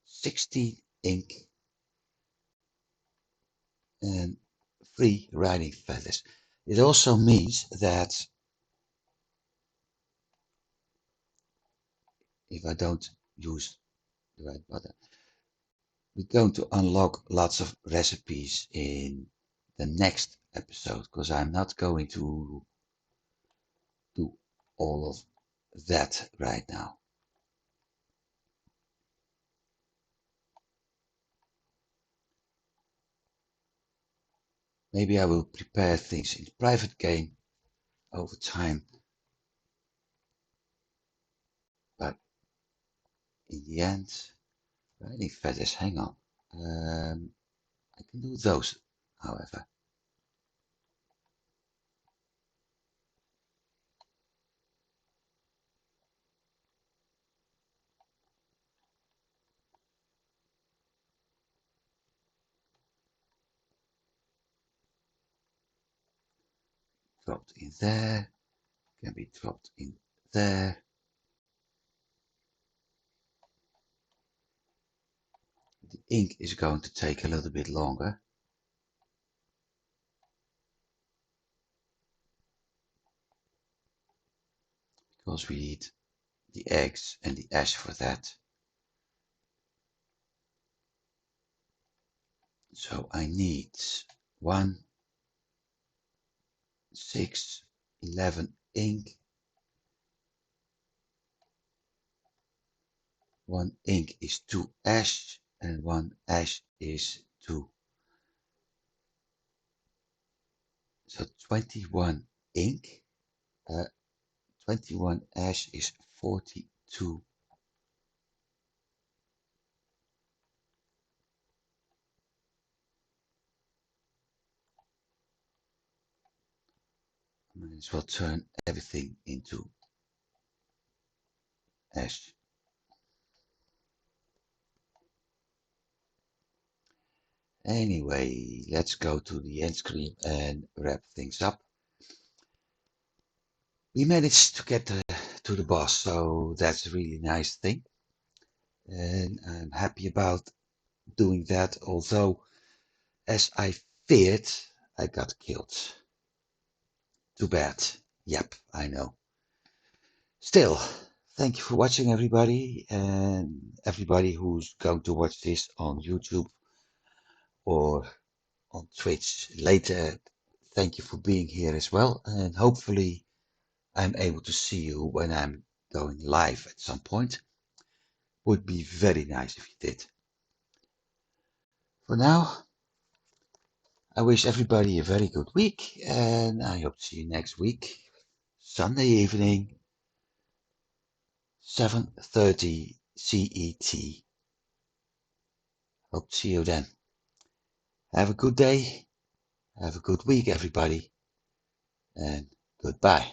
16 ink and 3 writing feathers. It also means that if I don't use the right button, we're going to unlock lots of recipes in the next episode because I'm not going to do all of that right now. Maybe I will prepare things in private game over time, but in the end, writing feathers, hang on. I can do those, however. dropped in there, can be dropped in there. The ink is going to take a little bit longer because we need the eggs and the ash for that. So I need 1, 6, 11 ink. 1 ink is 2 ash, and 1 ash is 2. So 21 ink, 21 ash is 42. I might as well turn everything into ash. Anyway, let's go to the end screen and wrap things up. We managed to get to the boss, so that's a really nice thing. And I'm happy about doing that, although, as I feared, I got killed. Too bad. Yep, I know. Still, thank you for watching, everybody, and everybody who's going to watch this on YouTube or on Twitch later. Thank you for being here as well, and hopefully I'm able to see you when I'm going live at some point. Would be very nice if you did. For now, I wish everybody a very good week, and I hope to see you next week, Sunday evening, 7:30 CET. Hope to see you then. Have a good day, have a good week, everybody, and goodbye.